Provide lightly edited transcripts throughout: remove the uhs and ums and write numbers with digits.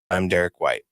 I'm Derek White.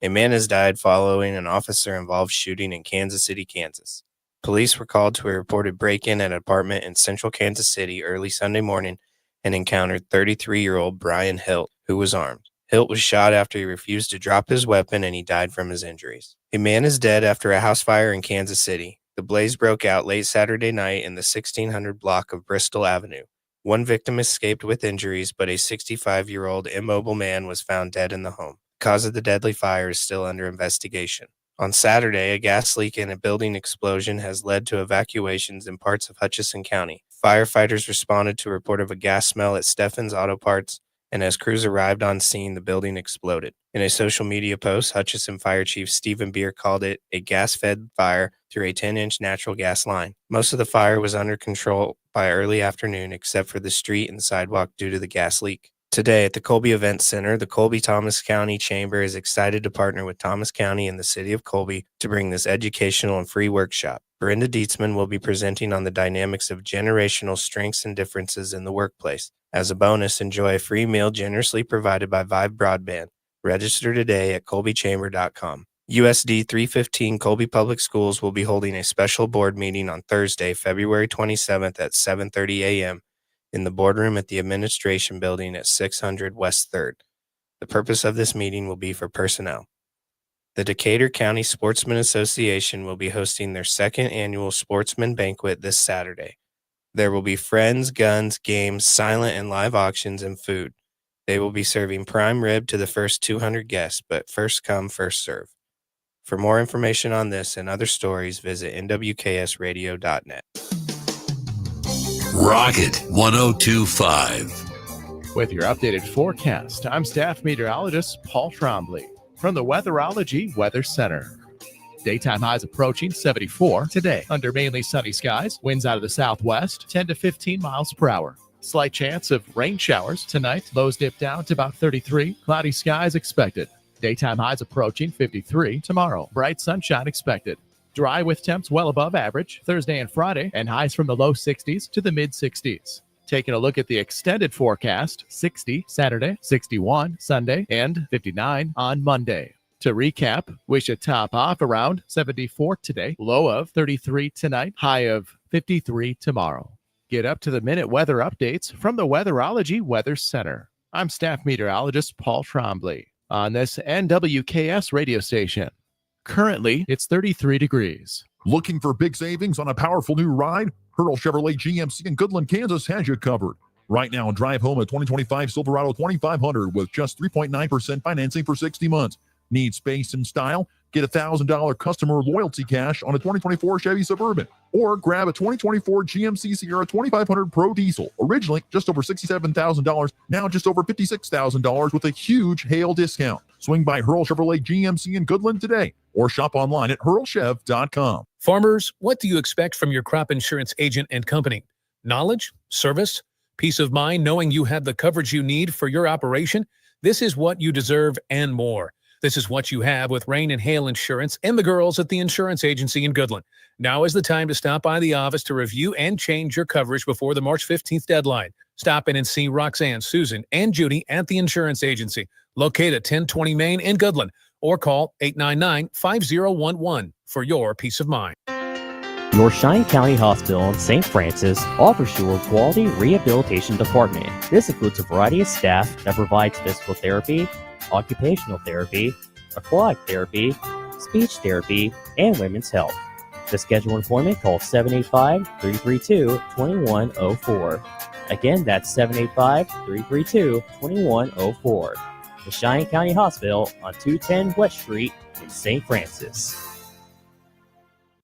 A man has died following an officer-involved shooting in Kansas City, Kansas. Police were called to a reported break-in at an apartment in central Kansas City early Sunday morning and encountered 33-year-old Brian Hilt, who was armed. Hilt was shot after he refused to drop his weapon and he died from his injuries. A man is dead after a house fire in Kansas City. The blaze broke out late Saturday night in the 1600 block of Bristol Avenue. One victim escaped with injuries, but a 65-year-old immobile man was found dead in the home. The cause of the deadly fire is still under investigation. On Saturday, a gas leak and a building explosion has led to evacuations in parts of Hutchinson County. Firefighters responded to a report of a gas smell at Steffen's Auto Parts, and as crews arrived on scene, the building exploded. In a social media post, Hutchinson Fire Chief Stephen Beer called it a gas-fed fire through a 10-inch natural gas line. Most of the fire was under control by early afternoon, except for the street and sidewalk due to the gas leak. Today at the Colby Event Center, the Colby-Thomas County Chamber is excited to partner with Thomas County and the City of Colby to bring this educational and free workshop. Brenda Dietzman will be presenting on the dynamics of generational strengths and differences in the workplace. As a bonus, enjoy a free meal generously provided by Vive Broadband. Register today at colbychamber.com. USD 315 Colby Public Schools will be holding a special board meeting on Thursday, February 27th at 7:30 a.m. in the boardroom at the Administration Building at 600 West 3rd. The purpose of this meeting will be for personnel. The Decatur County Sportsman Association will be hosting their second annual Sportsman Banquet this Saturday. There will be friends, guns, games, silent and live auctions, and food. They will be serving prime rib to the first 200 guests, but first come, first serve. For more information on this and other stories, visit nwksradio.net. Rocket 102.5. With your updated forecast, I'm staff meteorologist Paul Trombley from the Weatherology Weather Center. Daytime highs approaching 74 today under mainly sunny skies. Winds out of the southwest, 10 to 15 miles per hour. Slight chance of rain showers tonight. Lows dip down to about 33. Cloudy skies expected. Daytime highs approaching 53 tomorrow. Bright sunshine expected. Dry with temps well above average Thursday and Friday, and highs from the low 60s to the mid 60s. Taking a look at the extended forecast, 60 Saturday, 61 Sunday, and 59 on Monday. To recap, we should top off around 74 today, low of 33 tonight, high of 53 tomorrow. Get up to the minute weather updates from the Weatherology Weather Center. I'm staff meteorologist Paul Trombley on this NWKS radio station. Currently, it's 33 degrees. Looking for big savings on a powerful new ride? Hurdle Chevrolet GMC in Goodland, Kansas has you covered. Right now, drive home a 2025 Silverado 2500 with just 3.9% financing for 60 months. Need space and style? Get $1,000 customer loyalty cash on a 2024 Chevy Suburban. Or grab a 2024 GMC Sierra 2500 Pro Diesel. Originally just over $67,000, now just over $56,000 with a huge hail discount. Swing by Hurl Chevrolet GMC in Goodland today or shop online at hurlchev.com. Farmers, what do you expect from your crop insurance agent and company? Knowledge? Service? Peace of mind knowing you have the coverage you need for your operation? This is what you deserve and more. This is what you have with Rain and Hail Insurance and the girls at the insurance agency in Goodland. Now is the time to stop by the office to review and change your coverage before the March 15th deadline. Stop in and see Roxanne, Susan, and Judy at the insurance agency, located at 1020 Main in Goodland, or call 899-5011 for your peace of mind. Your Cheyenne County Hospital in St. Francis offers you a quality rehabilitation department. This includes a variety of staff that provides physical therapy, occupational therapy, aquatic therapy, speech therapy, and women's health. To schedule an appointment, call 785-332-2104. Again, that's 785-332-2104. The Cheyenne County Hospital on 210 West Street in St. Francis.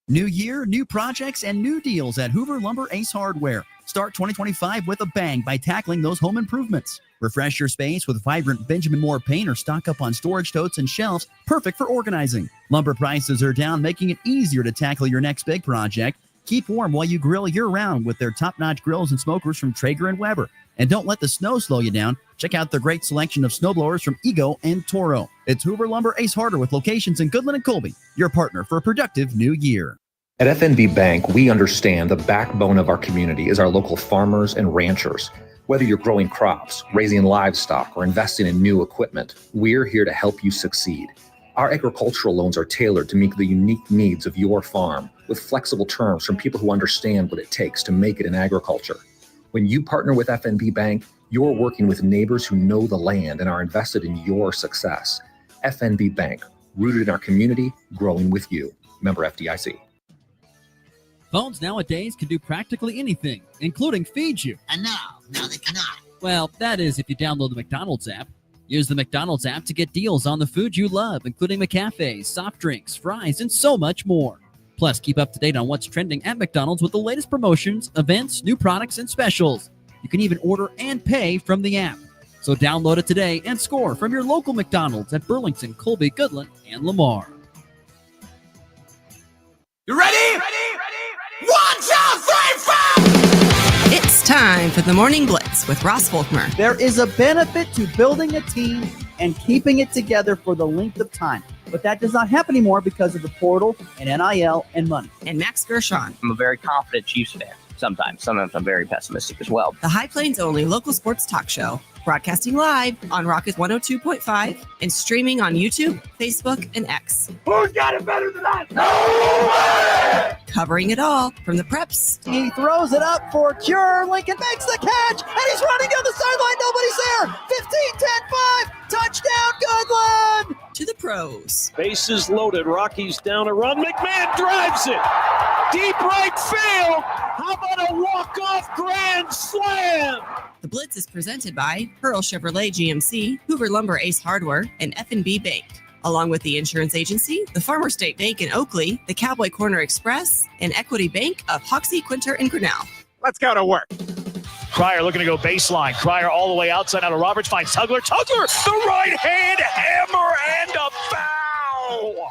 New year, new projects, and new deals at Hoover Lumber Ace Hardware. Start 2025 with a bang by tackling those home improvements. Refresh your space with vibrant Benjamin Moore paint or stock up on storage totes and shelves, perfect for organizing. Lumber prices are down, making it easier to tackle your next big project. Keep warm while you grill year-round with their top-notch grills and smokers from Traeger and Weber. And don't let the snow slow you down. Check out their great selection of snowblowers from Ego and Toro. It's Hoover Lumber Ace Hardware with locations in Goodland and Colby, your partner for a productive new year. At FNB Bank, we understand the backbone of our community is our local farmers and ranchers. Whether you're growing crops, raising livestock, or investing in new equipment, we're here to help you succeed. Our agricultural loans are tailored to meet the unique needs of your farm, with flexible terms from people who understand what it takes to make it in agriculture. When you partner with FNB Bank, you're working with neighbors who know the land and are invested in your success. FNB Bank, rooted in our community, growing with you. Member FDIC. Phones nowadays can do practically anything, including feed you. And now they cannot. Well, that is if you download the McDonald's app. Use the McDonald's app to get deals on the food you love, including McCafés, soft drinks, fries, and so much more. Plus, keep up to date on what's trending at McDonald's with the latest promotions, events, new products, and specials. You can even order and pay from the app. So download it today and score from your local McDonald's at Burlington, Colby, Goodland, and Lamar. You ready? 1, 2, 3, 4! It's time for the Morning Blitz with Ross Volkmer. There is a benefit to building a team and keeping it together for the length of time. But that does not happen anymore because of the portal and NIL and money. And Max Gershon. I'm a very confident Chiefs fan. Sometimes I'm very pessimistic as well. The High Plains only local sports talk show, broadcasting live on Rocket 102.5 and streaming on YouTube, Facebook, and X. Who's got it better than us? Nobody! Covering it all from the preps. He throws it up for Cure. Lincoln makes the catch, and he's running down the sideline. Nobody's there. 15, 10, 5. Touchdown, Goodland! To the pros. Bases loaded. Rockies down a run. McMahon drives it. Deep right field. How about a walk-off grand slam? The Blitz is presented by Pearl Chevrolet GMC, Hoover Lumber Ace Hardware, and F&B Bank, along with the Insurance Agency, the Farmer State Bank in Oakley, the Cowboy Corner Express, and Equity Bank of Hoxie, Quinter, and Grinnell. Let's go to work. Cryer looking to go baseline. Cryer all the way outside out of Roberts. Finds Tugler. Tugler, the right hand hammer and a foul.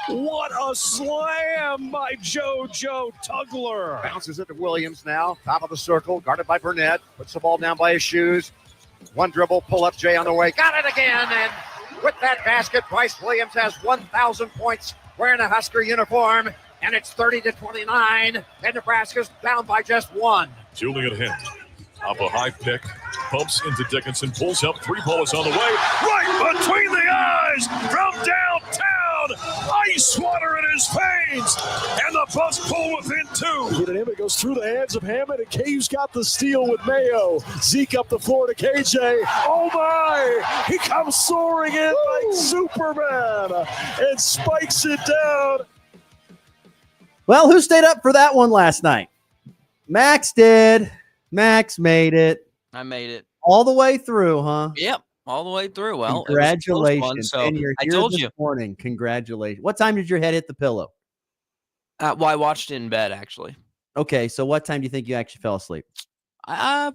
What a slam by JoJo Tugler. Bounces it to Williams now. Top of the circle. Guarded by Burnett. Puts the ball down by his shoes. One dribble. Pull up Jay on the way. Got it again. And with that basket, Bryce Williams has 1,000 points wearing a Husker uniform. And it's 30-29. And Nebraska's down by just one. Julian Hint. Up a high pick, bumps into Dickinson, pulls up, three ball is on the way, right between the eyes from downtown, ice water in his veins, and the Bucks pull within two. Get it in, it goes through the hands of Hammond, and KU's got the steal with Mayo. Zeke up the floor to KJ. Oh my! He comes soaring in like Superman and spikes it down. Well, who stayed up for that one last night? Max did. Max made it. I made it. All the way through, huh? Yep, all the way through. Well, congratulations. So and you're I here told this you. morning. Congratulations. What time did your head hit the pillow? Well, I watched it in bed, actually. Okay, so what time do you think you actually fell asleep?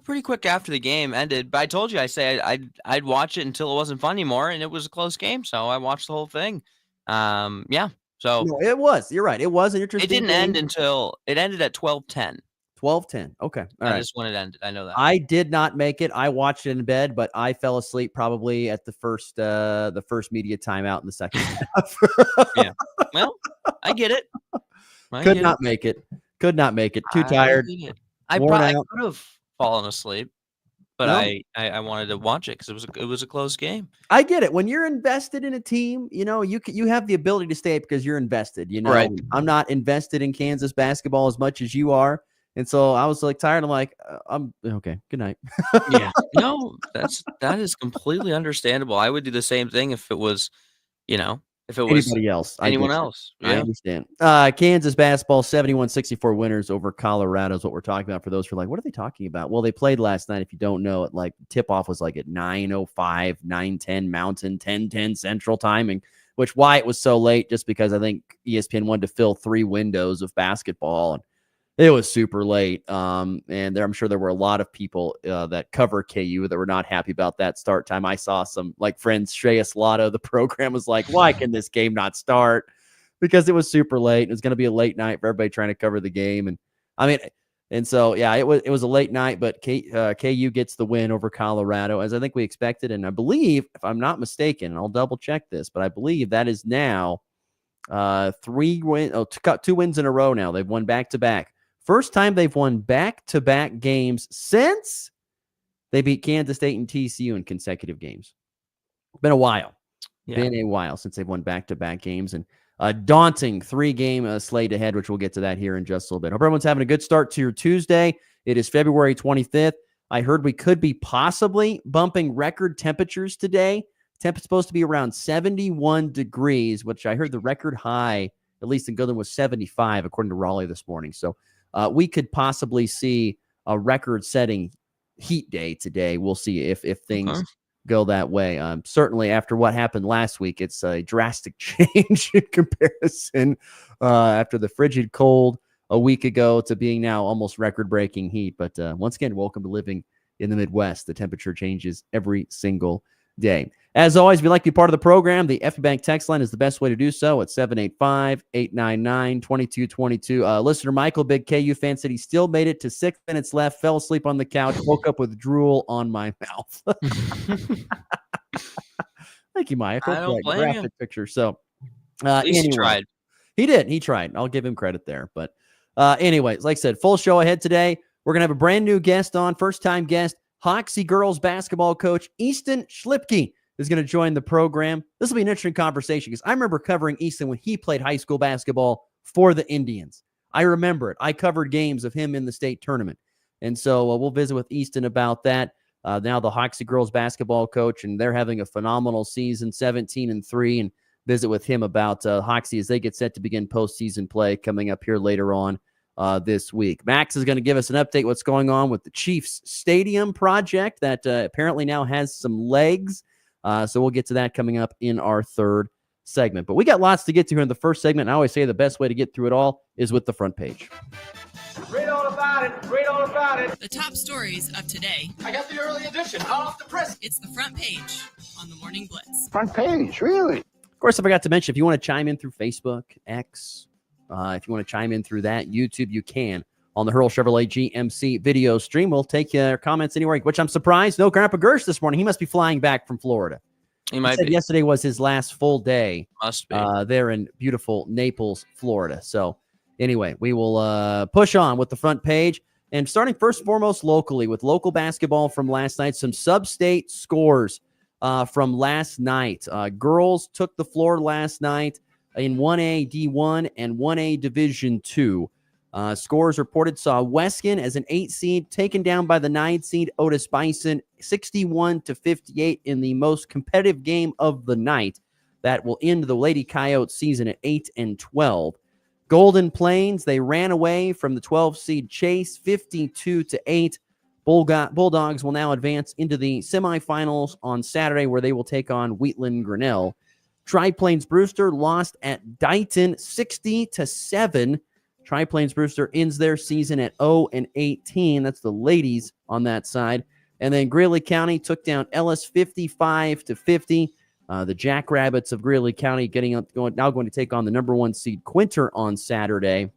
Pretty quick after the game ended. But I told you, I'd watch it until it wasn't fun anymore, and it was a close game, so I watched the whole thing. Yeah. So no, it was. You're right. It was an interesting. It didn't end until it ended at 12:10. 12:10. Okay. All right. Just when it ended. I know that. I did not make it. I watched it in bed, but I fell asleep probably at the first media timeout in the second half. Yeah. Well, I get it. Could not make it. Too tired. I probably could have fallen asleep, but no. I wanted to watch it because it was a close game. I get it. When you're invested in a team, you have the ability to stay because you're invested. Right. I'm not invested in Kansas basketball as much as you are. And so I was like tired. I'm like, I'm okay. Good night. Yeah. No, that is completely understandable. I would do the same thing if it was, anybody else, anyone else. Yeah. I understand. Kansas basketball 71-64 winners over Colorado is what we're talking about. For those who are like, what are they talking about? Well, they played last night. If you don't know it, like tip off was like at 9:05, 9:10 Mountain, 10:10 Central timing. Which why it was so late, just because I think ESPN wanted to fill 3 windows of basketball and. It was super late, and I'm sure there were a lot of people that cover KU that were not happy about that start time. I saw some friends, Shreyas Lato, the program was like, why can this game not start? Because it was super late. It was going to be a late night for everybody trying to cover the game. And so, yeah, it was a late night, but KU gets the win over Colorado, as I think we expected. And I believe, if I'm not mistaken, and I'll double check this, but I believe that is now 2 wins in a row now. They've won back-to-back. First time they've won back-to-back games since They beat Kansas State and TCU in consecutive games. Been a while. Yeah. Been a while since they've won back-to-back games, and a daunting 3-game slate ahead, which we'll get to that here in just a little bit. Hope everyone's having a good start to your Tuesday. It is February 25th. I heard we could be possibly bumping record temperatures today. Temp is supposed to be around 71 degrees, which I heard the record high, at least in Goodland, was 75, according to Raleigh this morning. So we could possibly see a record-setting heat day today. We'll see if things go that way. Certainly after what happened last week, it's a drastic change in comparison after the frigid cold a week ago to being now almost record-breaking heat. But once again, welcome to living in the Midwest. The temperature changes every single day. As always, if you'd like to be part of the program, the FB Bank text line is the best way to do so at 785-899-2222. Listener Michael, big KU fan, said he still made it to 6 minutes left, fell asleep on the couch, woke up with drool on my mouth. Thank you, Michael. I don't blame you. Graphic picture. So, At least anyway, he tried. He did. He tried. I'll give him credit there. But anyways, like I said, full show ahead today. We're going to have a brand new guest on, first-time guest, Hoxie girls basketball coach Easton Schlipke is going to join the program. This will be an interesting conversation because I remember covering Easton when he played high school basketball for the Indians. I remember it. I covered games of him in the state tournament. And so we'll visit with Easton about that. Now the Hoxie girls basketball coach, and they're having a phenomenal season, 17-3, and visit with him about Hoxie as they get set to begin postseason play coming up here later on this week. Max is going to give us an update what's going on with the Chiefs Stadium project that apparently now has some legs. So we'll get to that coming up in our third segment. But we got lots to get to here in the first segment. And I always say the best way to get through it all is with the front page. Read all about it. Read all about it. The top stories of today. I got the early edition, hot off the press. It's the front page on the Morning Blitz. Front page, really? Of course, I forgot to mention, if you want to chime in through Facebook, X, if you want to chime in through that, YouTube, you can. On the Hurl Chevrolet GMC video stream, we'll take your comments anywhere, which I'm surprised. No Grandpa Gersh this morning. He must be flying back from Florida. He might be. Yesterday was his last full day. Must be. There in beautiful Naples, Florida. So anyway, we will push on with the front page. And starting first and foremost locally with local basketball from last night, some sub-state scores from last night. Girls took the floor last night in 1A D1 and 1A Division 2. Scores reported saw Weskin as an 8 seed taken down by the 9 seed Otis Bison 61-58 in the most competitive game of the night. That will end the Lady Coyotes season at 8-12. Golden Plains, they ran away from the 12 seed Chase 52-8. Bulldogs will now advance into the semifinals on Saturday where they will take on Wheatland Grinnell. Tri-Plains Brewster lost at Dighton 60-7. Tri-Plains Brewster ends their season at 0-18. That's the ladies on that side. And then Greeley County took down Ellis 55-50. The Jackrabbits of Greeley County now going to take on the number 1 seed Quinter on Saturday.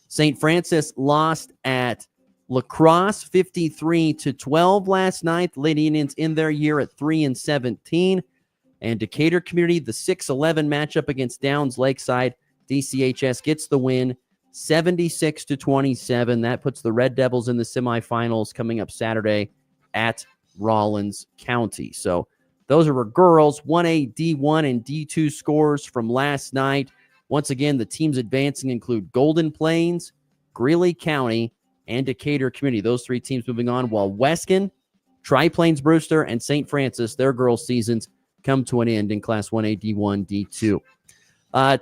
St. Francis lost at La Crosse 53-12 last night. The Lady Indians in their year at 3-17. And Decatur Community, the 6-11 matchup against Downs Lakeside. DCHS gets the win 76-27. That puts the Red Devils in the semifinals coming up Saturday at Rawlins County. So those are our girls, 1A, D1, and D2 scores from last night. Once again, the teams advancing include Golden Plains, Greeley County, and Decatur Community. Those 3 teams moving on, while Weskin, Tri-Plains Brewster, and St. Francis, their girls' seasons come to an end in Class 1A, D1, D2.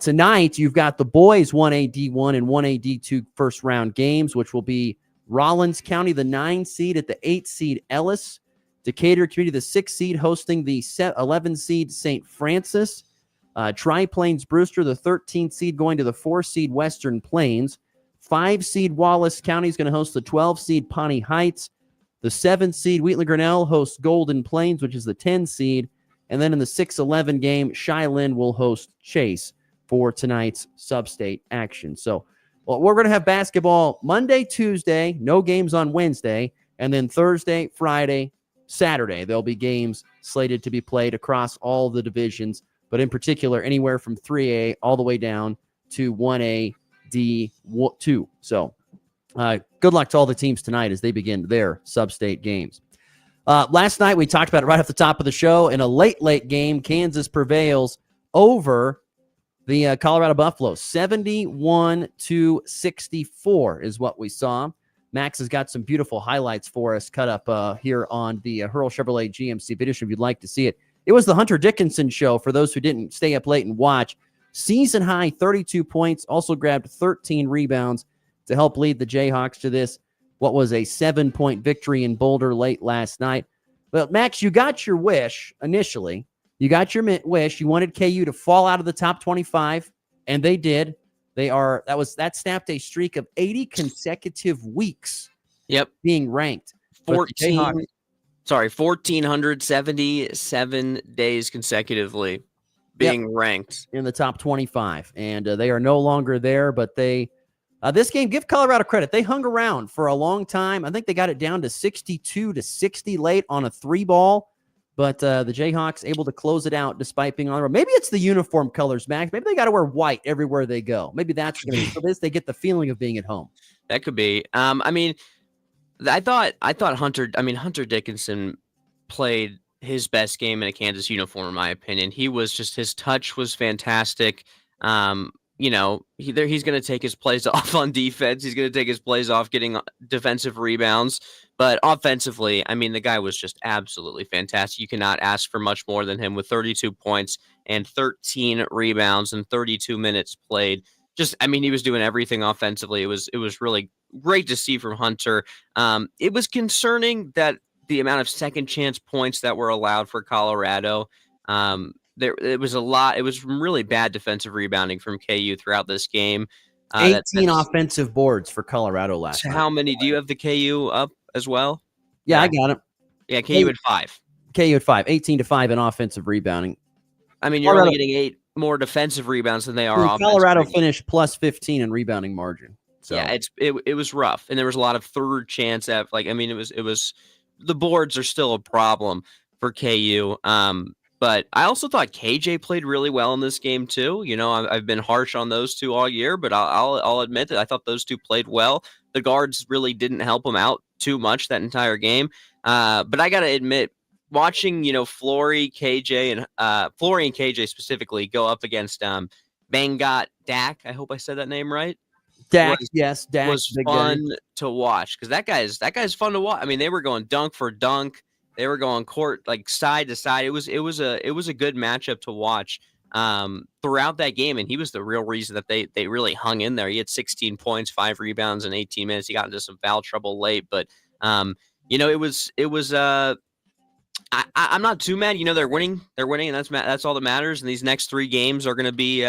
Tonight, you've got the boys 1A D1 and 1A D2 first round games, which will be Rawlins County, the 9 seed at the 8 seed Ellis. Decatur Community, the 6 seed hosting the 11 seed St. Francis. Tri-Plains Brewster, the 13th seed going to the 4 seed Western Plains. 5 seed Wallace County is going to host the 12 seed Pawnee Heights. The 7 seed Wheatland Grinnell hosts Golden Plains, which is the 10 seed. And then in the 6-11 game, Shiloh will host Chase for tonight's sub-state action. So we're going to have basketball Monday, Tuesday, no games on Wednesday, and then Thursday, Friday, Saturday. There'll be games slated to be played across all the divisions, but in particular, anywhere from 3A all the way down to 1A D2. So good luck to all the teams tonight as they begin their sub-state games. Last night, we talked about it right off the top of the show. In a late game, Kansas prevails over the Colorado Buffaloes. 71-64 is what we saw. Max has got some beautiful highlights for us cut up here on the Hurl Chevrolet GMC video show if you'd like to see it. It was the Hunter Dickinson show for those who didn't stay up late and watch. Season high 32 points, also grabbed 13 rebounds to help lead the Jayhawks to this, what was a 7-point victory in Boulder late last night. But Max, you got your wish initially. You got your wish. You wanted KU to fall out of the top 25, and they did. That snapped a streak of 80 consecutive weeks. Yep. Being ranked. 1,477 days consecutively being ranked in the top 25. And they are no longer there, but this game, give Colorado credit. They hung around for a long time. I think they got it down to 62-60 late on a 3-ball. But the Jayhawks able to close it out despite being on the road. Maybe it's the uniform colors, Max. Maybe they got to wear white everywhere they go. Maybe that's going to be for this. They get the feeling of being at home. That could be. I thought Hunter Dickinson played his best game in a Kansas uniform, in my opinion. His touch was fantastic. He's going to take his plays off on defense. He's going to take his plays off getting defensive rebounds. But offensively, the guy was just absolutely fantastic. You cannot ask for much more than him with 32 points and 13 rebounds and 32 minutes played. He was doing everything offensively. It was really great to see from Hunter. It was concerning that the amount of second chance points that were allowed for Colorado. It was a lot. It was really bad defensive rebounding from KU throughout this game. 18 offensive boards for Colorado last night. How many do you have the KU up as well? Yeah, I got it. Yeah, KU had 5. KU had 5, 18-5 in offensive rebounding. You're only getting 8 more defensive rebounds than they are offensive. Colorado finished plus 15 in rebounding margin. So yeah, it was rough, and there was a lot of third chance at it was the boards are still a problem for KU. But I also thought KJ played really well in this game too. I've been harsh on those two all year, but I'll admit that I thought those two played well. The guards really didn't help them out too much that entire game. But I got to admit, watching Flory and KJ specifically go up against Bangat Dak. I hope I said that name right. Dak, yes, Dak was fun to watch because that guy's fun to watch. They were going dunk for dunk. They were going court side to side. It was a good matchup to watch throughout that game, and he was the real reason that they really hung in there. He had 16 points, 5 rebounds in 18 minutes. He got into some foul trouble late, but it was. I'm not too mad. They're winning, and that's all that matters. And these next 3 games are going to be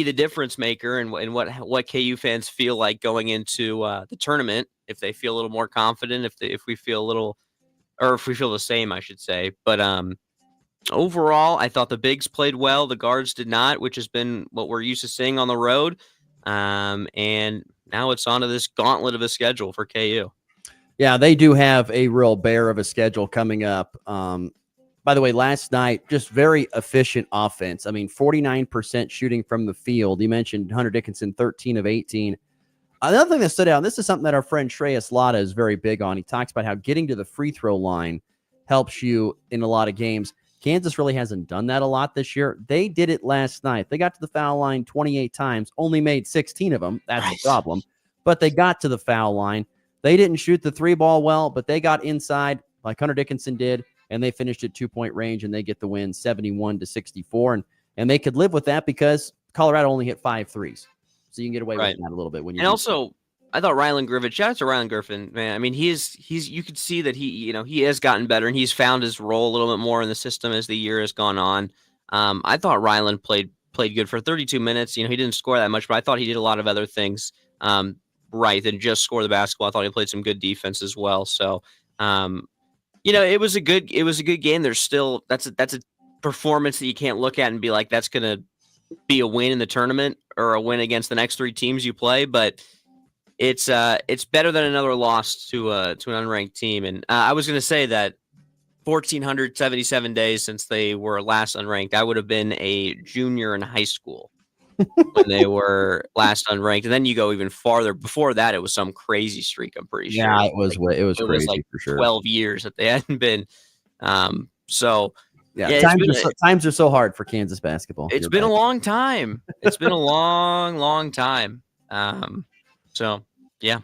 the difference maker and what KU fans feel like going into the tournament. If they feel a little more confident, if we feel a little. Or if we feel the same, I should say. But overall, I thought the bigs played well. The guards did not, which has been what we're used to seeing on the road. And now it's onto this gauntlet of a schedule for KU. Yeah, they do have a real bear of a schedule coming up. By the way, last night, just very efficient offense. 49% shooting from the field. You mentioned Hunter Dickinson, 13 of 18. Another thing that stood out, and this is something that our friend Shreyas Latta is very big on. He talks about how getting to the free throw line helps you in a lot of games. Kansas really hasn't done that a lot this year. They did it last night. They got to the foul line 28 times, only made 16 of them. That's the problem. But they got to the foul line. They didn't shoot the 3-ball well, but they got inside like Hunter Dickinson did, and they finished at 2-point range, and they get the win 71-64. And they could live with that because Colorado only hit 5 threes. So you can get away with that a little bit when you. And also, I thought Rylan Griffin. Shout out to Rylan Griffin, man. He's. You could see that he has gotten better and he's found his role a little bit more in the system as the year has gone on. I thought Rylan played good for 32 minutes. He didn't score that much, but I thought he did a lot of other things right than just score the basketball. I thought he played some good defense as well. So, it was a good game. There's still that's a performance that you can't look at and be like that's gonna be a win in the tournament or a win against the next 3 teams you play, but it's better than another loss to an unranked team. And I was going to say that 1,477 days since they were last unranked, I would have been a junior in high school when they were last unranked. And then you go even farther. Before that, it was some crazy streak, I'm pretty sure. Yeah, it was crazy like for sure. 12 years that they hadn't been. So yeah, times are so hard for Kansas basketball. It's been a long time. It's been a long time. So yeah.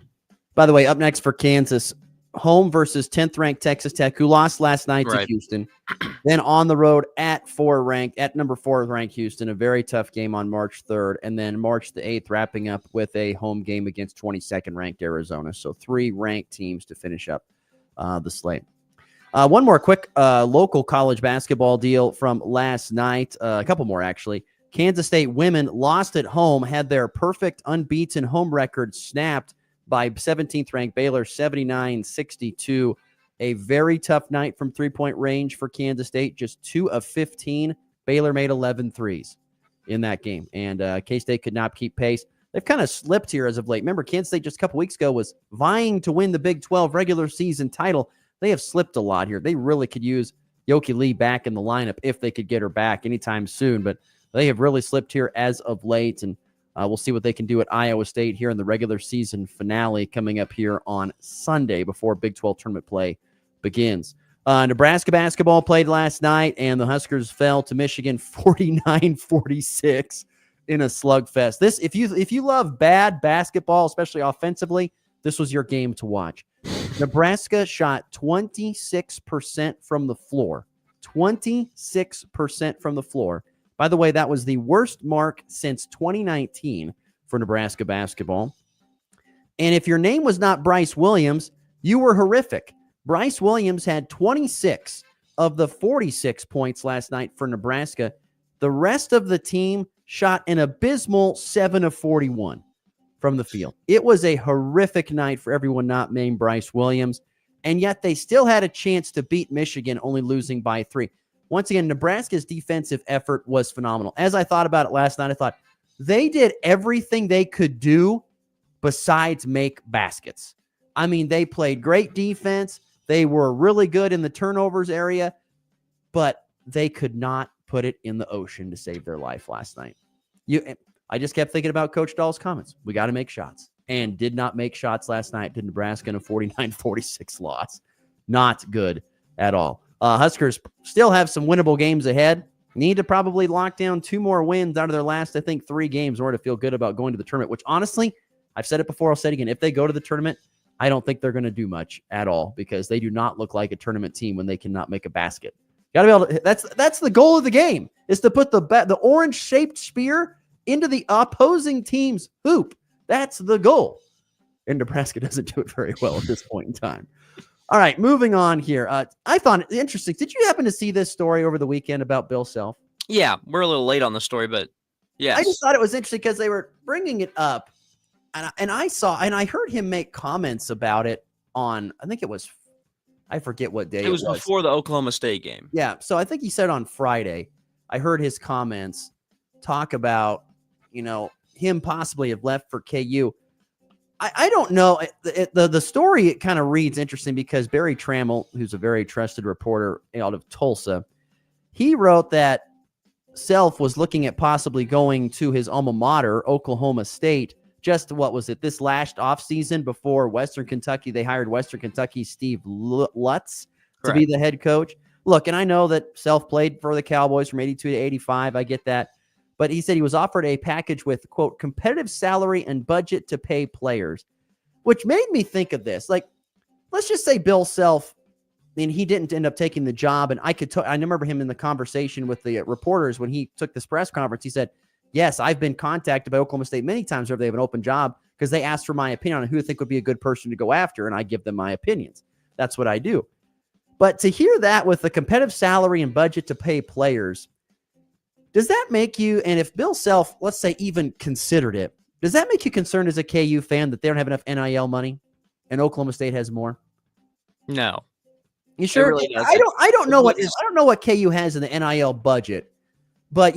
By the way, up next for Kansas, home versus 10th ranked Texas Tech, who lost last night to Houston. Then on the road at number 4 ranked Houston, a very tough game on March 3rd. And then March the 8th, wrapping up with a home game against 22nd ranked Arizona. So 3 ranked teams to finish up the slate. One more quick local college basketball deal from last night. A couple more, actually. Kansas State women lost at home, had their perfect unbeaten home record snapped by 17th ranked Baylor, 79-62. A very tough night from three-point range for Kansas State. Just 2 of 15. Baylor made 11 threes in that game, and K-State could not keep pace. They've kind of slipped here as of late. Remember, Kansas State just a couple weeks ago was vying to win the Big 12 regular season title. They have slipped a lot here. They really could use Yoki Lee back in the lineup if they could get her back anytime soon, but they have really slipped here as of late, and we'll see what they can do at Iowa State here in the regular season finale coming up here on Sunday before Big 12 tournament play begins. Nebraska basketball played last night, and the Huskers fell to Michigan 49-46 in a slugfest. This, if you love bad basketball, especially offensively, this was your game to watch. Nebraska shot 26% from the floor. 26% from the floor. By the way, that was the worst mark since 2019 for Nebraska basketball. And if your name was not Bryce Williams, you were horrific. Bryce Williams had 26 of the 46 points last night for Nebraska. The rest of the team shot an abysmal 7 of 41 from the field. It was a horrific night for everyone not named Bryce Williams, and yet they still had a chance to beat Michigan, only losing by 3. Once again, Nebraska's defensive effort was phenomenal. As I thought about it last night, I thought they did everything they could do besides make baskets. I mean, they played great defense. They were really good in the turnovers area, but they could not put it in the ocean to save their life last night. I just kept thinking about Coach Dahl's comments. We got to make shots, and did not make shots last night to Nebraska in a 49-46 loss. Not good at all. Huskers still have some winnable games ahead. Need to probably lock down 2 more wins out of their last, I think, 3 games in order to feel good about going to the tournament, which honestly, I've said it before, I'll say it again. If they go to the tournament, I don't think they're going to do much at all because they do not look like a tournament team when they cannot make a basket. Got to be able to, that's the goal of the game, is to put the orange-shaped spear into the opposing team's hoop. That's the goal. And Nebraska doesn't do it very well at this point in time. All right, moving on here. I found it interesting. Did you happen to see this story over the weekend about Bill Self? Yeah, we're a little late on the story, but yes. I just thought it was interesting because they were bringing it up, and I heard him make comments about it on, I think it was, I forget what day it was. Before the Oklahoma State game. Yeah, so I think he said on Friday, I heard his comments talk about, him possibly have left for KU. I don't know. The story, it kind of reads interesting because Barry Trammell, who's a very trusted reporter out of Tulsa, he wrote that Self was looking at possibly going to his alma mater, Oklahoma State, just, this last offseason before Western Kentucky. They hired Western Kentucky's Steve Lutz to be the head coach. Look, and I know that Self played for the Cowboys from 82 to 85. I get that. But he said he was offered a package with, quote, competitive salary and budget to pay players, which made me think of this. Like, let's just say Bill Self, he didn't end up taking the job. And I remember him in the conversation with the reporters when he took this press conference. He said, yes, I've been contacted by Oklahoma State many times whenever they have an open job because they asked for my opinion on who I think would be a good person to go after, and I give them my opinions. That's what I do. But to hear that with the competitive salary and budget to pay players, does that make you, and if Bill Self, let's say, even considered it, does that make you concerned as a KU fan that they don't have enough NIL money and Oklahoma State has more? No. You sure? Really I don't know what KU has in the NIL budget, but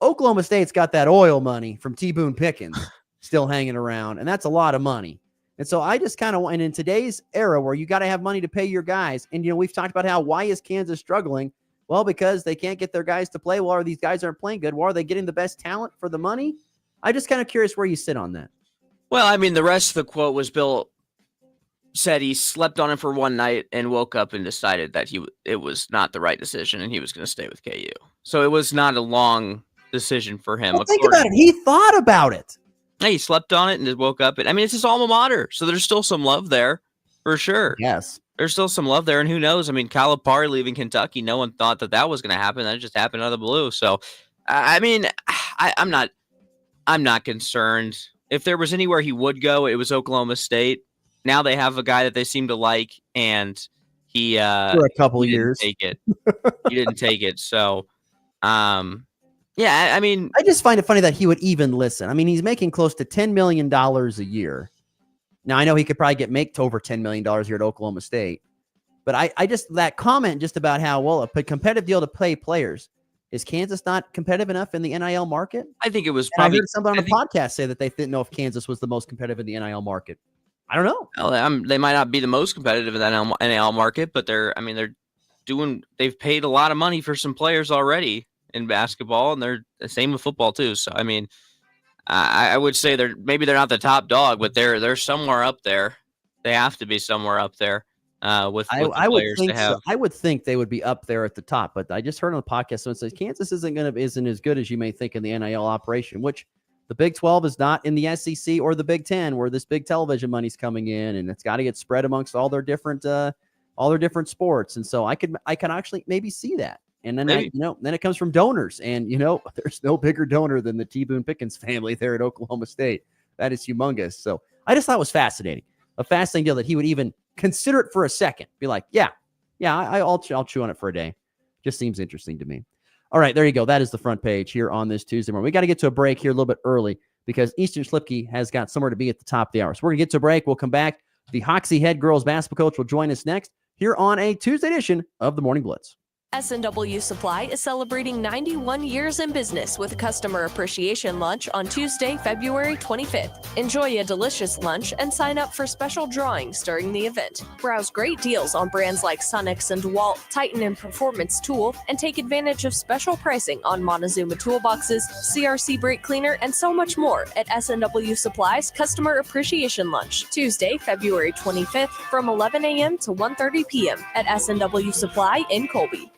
Oklahoma State's got that oil money from T. Boone Pickens still hanging around, and that's a lot of money. And so I just kind of, and in today's era where you got to have money to pay your guys, and we've talked about why is Kansas struggling? Well, because they can't get their guys to play well, or these guys aren't playing good. Well, are they getting the best talent for the money? I'm just kind of curious where you sit on that. Well, I mean, the rest of the quote was Bill said he slept on it for one night and woke up and decided that it was not the right decision and he was going to stay with KU. So it was not a long decision for him. Well, think about it. He thought about it. He slept on it and just woke up. I mean, it's his alma mater, so there's still some love there for sure. Yes. There's still some love there, and who knows? I mean, Calipari leaving Kentucky, no one thought that was going to happen. That just happened out of the blue. So, I mean, I'm not concerned. If there was anywhere he would go, it was Oklahoma State. Now they have a guy that they seem to like, and he for a couple years didn't take it. He didn't take it. So, yeah, I mean, I just find it funny that he would even listen. I mean, he's making close to $10 million a year. Now, I know he could probably make to over $10 million here at Oklahoma State, but I just, that comment just about how, well, a competitive deal to pay players. Is Kansas not competitive enough in the NIL market? I think it was probably. I heard somebody on a podcast say that they didn't know if Kansas was the most competitive in the NIL market. I don't know. Well, they might not be the most competitive in that NIL market, but they've paid a lot of money for some players already in basketball, and they're the same with football too. So, I mean, I would say they're not the top dog, but they're somewhere up there. They have to be somewhere up there with the players they have. I would think they would be up there at the top, but I just heard on the podcast someone says Kansas isn't as good as you may think in the NIL operation, which the Big 12 is not in the SEC or the Big 10 where this big television money's coming in, and it's got to get spread amongst all their different sports. And so I can actually maybe see that. And then then it comes from donors, and there's no bigger donor than the T. Boone Pickens family there at Oklahoma State. That is humongous. So I just thought it was fascinating, a fascinating deal that he would even consider it for a second, be like, I'll chew on it for a day. Just seems interesting to me. All right, there you go. That is the front page here on this Tuesday morning. We got to get to a break here a little bit early because Eastern Slipkey has got somewhere to be at the top of the hour. So we're going to get to a break. We'll come back. The Hoxie head girls basketball coach will join us next here on a Tuesday edition of the Morning Blitz. S&W Supply is celebrating 91 years in business with a customer appreciation lunch on Tuesday, February 25th. Enjoy a delicious lunch and sign up for special drawings during the event. Browse great deals on brands like Sunex and DeWalt, Titan and Performance Tool, and take advantage of special pricing on Montezuma toolboxes, CRC brake cleaner, and so much more at S&W Supply's Customer Appreciation Lunch, Tuesday, February 25th from 11 a.m. to 1:30 p.m. at S&W Supply in Colby.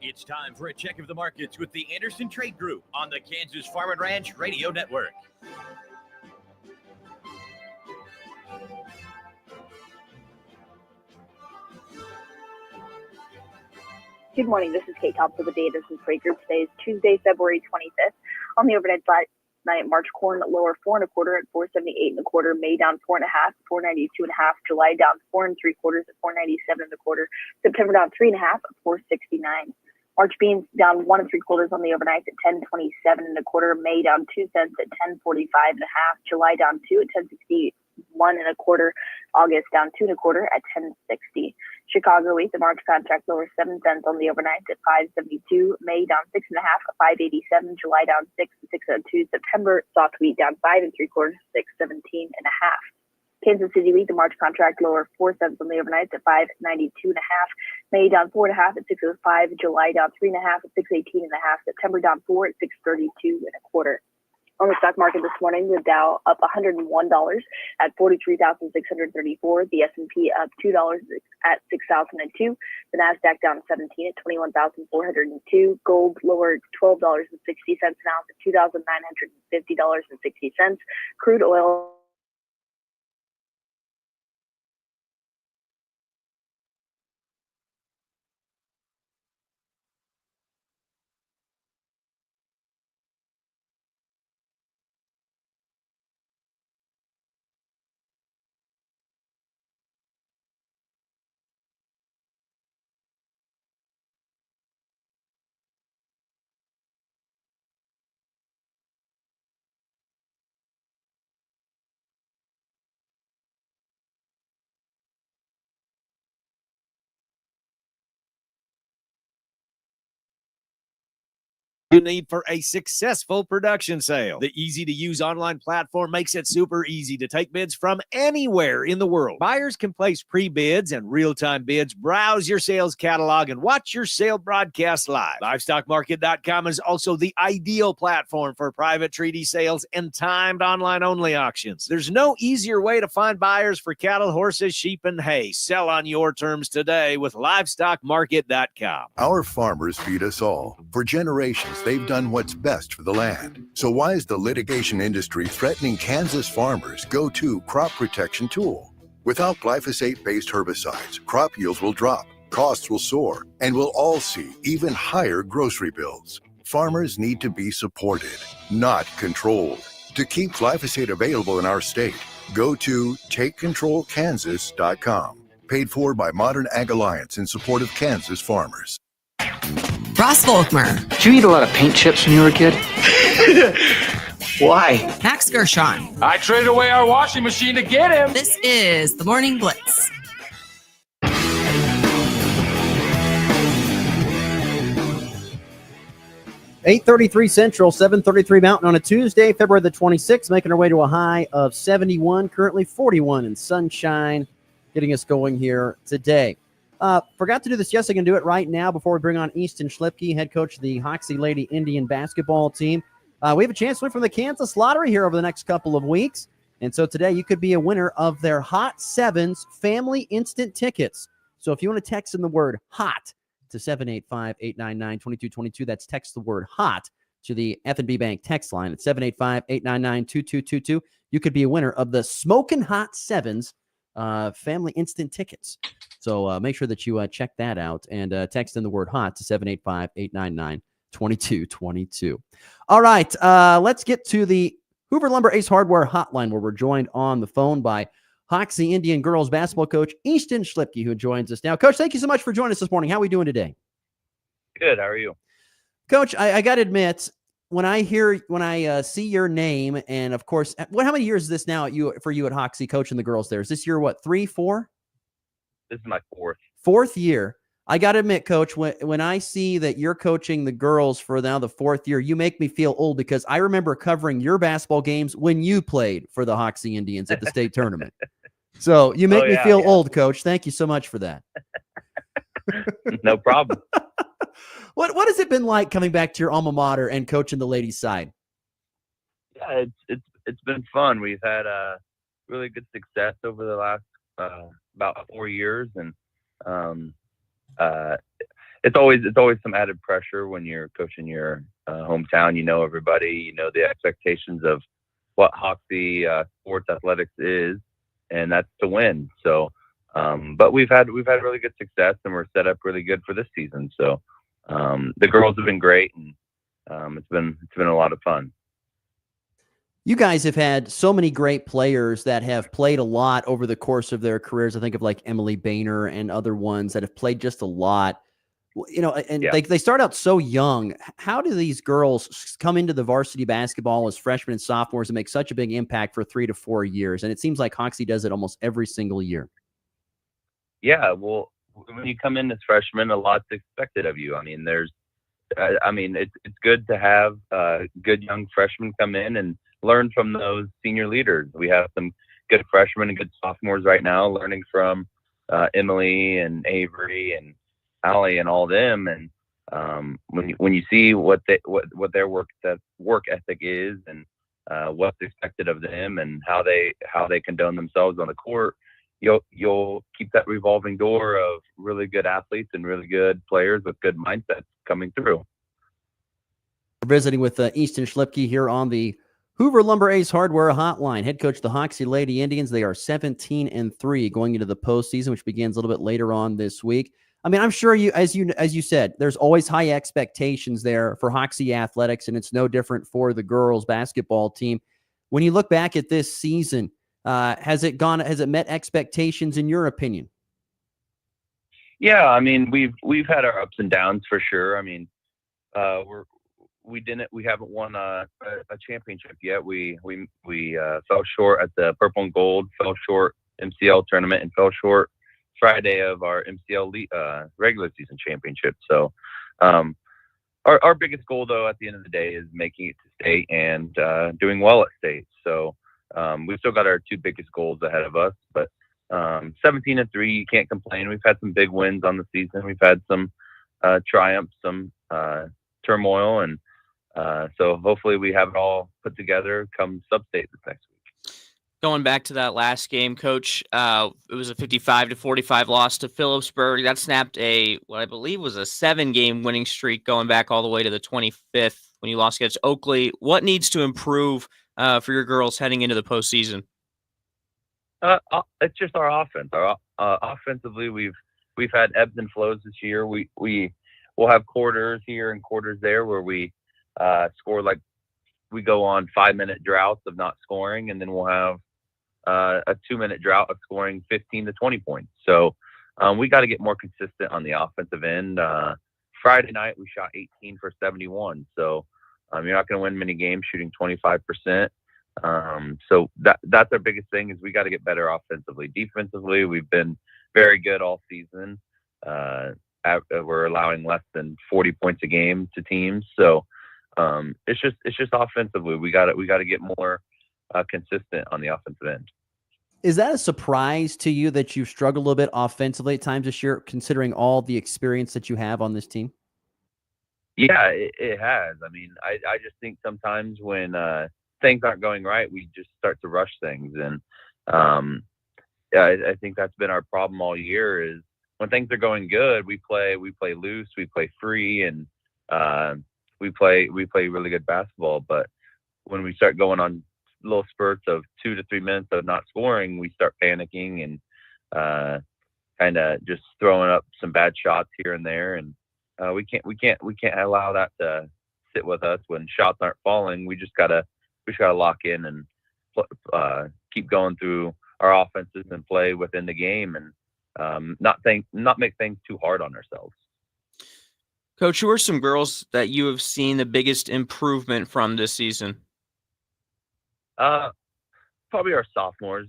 It's time for a check of the markets with the Anderson Trade Group on the Kansas Farm and Ranch Radio Network. Good morning. This is Kate Thompson with the Anderson Trade Group. Today is Tuesday, February 25th. On the overnight side, March corn lower 4 1/4 at 478 1/4. May down 4 1/2, 492 1/2. July down 4 3/4 at 497 1/4. September down 3 1/2 at 469. March beans down 1 3/4 on the overnight at 1027 1/4. May down 2 cents at 1045 1/2. July down 2 at 1061 1/4. August down 2 1/4 at 1060. Chicago wheat, the March contract lower 7 cents on the overnight at 572. May down 6 1/2 at 587. July down 6 at 602. September soft wheat down 5 3/4 617 1/2. Kansas City wheat, the March contract lower 4 cents on the overnight at 592 1/2. May down 4 1/2 at 605. July down 3 1/2 at 618 1/2. September down 4 at 632 1/4. On the stock market this morning, the Dow up $101 at 43,634. The S&P up $2 at 6,002. The Nasdaq down 17 at 21,402. Gold lowered $12.60 an ounce at $2,950.60. Crude oil you need for a successful production sale. The easy-to-use online platform makes it super easy to take bids from anywhere in the world. Buyers can place pre-bids and real-time bids, browse your sales catalog, and watch your sale broadcast live. LivestockMarket.com is also the ideal platform for private treaty sales and timed online-only auctions. There's no easier way to find buyers for cattle, horses, sheep, and hay. Sell on your terms today with LivestockMarket.com. Our farmers feed us all. For generations, they've done what's best for the land. So why is the litigation industry threatening Kansas farmers' go-to crop protection tool? Without glyphosate-based herbicides, crop yields will drop, costs will soar, and we'll all see even higher grocery bills. Farmers need to be supported, not controlled. To keep glyphosate available in our state, go to TakeControlKansas.com. Paid for by Modern Ag Alliance in support of Kansas farmers. Ross Volkmer. Did you eat a lot of paint chips when you were a kid? Why? Max Gershon. I traded away our washing machine to get him. This is the Morning Blitz. $8:33 Central, 7:33 Mountain on a Tuesday, February the 26th, making our way to a high of 71, currently 41 in sunshine, getting us going here today. Forgot to do this yesterday. I can do it right now before we bring on Easton Schlipke, head coach of the Hoxie Lady Indian basketball team. We have a chance to win from the Kansas Lottery here over the next couple of weeks. And so today you could be a winner of their Hot Sevens Family Instant Tickets. So if you want to text in the word HOT to 785-899-2222, that's text the word HOT to the F&B Bank text line at 785-899-2222. You could be a winner of the Smokin' Hot Sevens Family Instant Tickets. So make sure that you check that out and text in the word HOT to 785-899-2222. All right, let's get to the Hoover Lumber Ace Hardware hotline, where we're joined on the phone by Hoxie Indian girls basketball coach Easton Schlipke, who joins us now. Coach, thank you so much for joining us this morning. How are we doing today? Good. How are you? Coach, I got to admit, when I see your name, and of course, how many years is this now for you at Hoxie coaching the girls there? Is this year, 3, 4? This is my Fourth year. I got to admit, Coach, when I see that you're coaching the girls for now the 4th year, you make me feel old, because I remember covering your basketball games when you played for the Hoxie Indians at the state tournament. So you make me feel old, Coach. Thank you so much for that. No problem. What has it been like coming back to your alma mater and coaching the ladies' side? Yeah, it's been fun. We've had really good success over the last about 4 years, and it's always some added pressure when you're coaching your hometown. You know everybody. You know the expectations of what Hoxie sports athletics is, and that's to win. So, but we've had really good success, and we're set up really good for this season. So, the girls have been great, and it's been a lot of fun. You guys have had so many great players that have played a lot over the course of their careers. I think of like Emily Boehner and other ones that have played just a lot. You know, and they start out so young. How do these girls come into the varsity basketball as freshmen and sophomores and make such a big impact for 3 to 4 years? And it seems like Hoxie does it almost every single year. Yeah, well, when you come in as freshmen, a lot's expected of you. I mean, it's good to have good young freshmen come in and learn from those senior leaders. We have some good freshmen and good sophomores right now learning from Emily and Avery and Allie and all them. And when you see what their work ethic is, and what's expected of them, and how they condone themselves on the court, you'll keep that revolving door of really good athletes and really good players with good mindsets coming through. We're visiting with Easton Schlipke here on the Hoover Lumber Ace Hardware hotline. Head coach of the Hoxie Lady Indians. They are 17-3 going into the postseason, which begins a little bit later on this week. I mean, I'm sure as you said, there's always high expectations there for Hoxie athletics, and it's no different for the girls basketball team. When you look back at this season, has it met expectations in your opinion? Yeah, I mean, we've had our ups and downs for sure. I mean, we haven't won a championship yet. We fell short at the Purple and Gold, fell short MCL tournament, and fell short Friday of our MCL regular season championship. So our biggest goal, though, at the end of the day, is making it to state and doing well at state. So we've still got our two biggest goals ahead of us. But 17-3, you can't complain. We've had some big wins on the season. We've had some triumphs, some turmoil, and so hopefully we have it all put together come sub-state this next week. Going back to that last game, Coach, it was a 55-45 loss to Phillipsburg. That snapped what I believe was a 7-game winning streak going back all the way to the 25th when you lost against Oakley. What needs to improve for your girls heading into the postseason? It's just our offense. Offensively, we've had ebbs and flows this year. We'll have quarters here and quarters there where we score, like we go on 5-minute droughts of not scoring, and then we'll have a 2-minute drought of scoring 15 to 20 points. So we got to get more consistent on the offensive end. Friday night we shot 18 for 71. So you're not going to win many games shooting 25%. So that's our biggest thing, is we got to get better offensively. Defensively, we've been very good all season. We're allowing less than 40 points a game to teams. So it's just offensively we got to get more consistent on the offensive end. Is that a surprise to you that you've struggled a little bit offensively at times this year, considering all the experience that you have on this team? Yeah, it has. I mean, I just think sometimes when things aren't going right, we just start to rush things. And I think that's been our problem all year, is when things are going good, we play loose, we play free, and we play really good basketball. But when we start going on little spurts of 2 to 3 minutes of not scoring, we start panicking and kind of just throwing up some bad shots here and there. And we can't allow that to sit with us when shots aren't falling. We just gotta lock in and keep going through our offenses and play within the game, and not make things too hard on ourselves. Coach, who are some girls that you have seen the biggest improvement from this season? Probably our sophomores.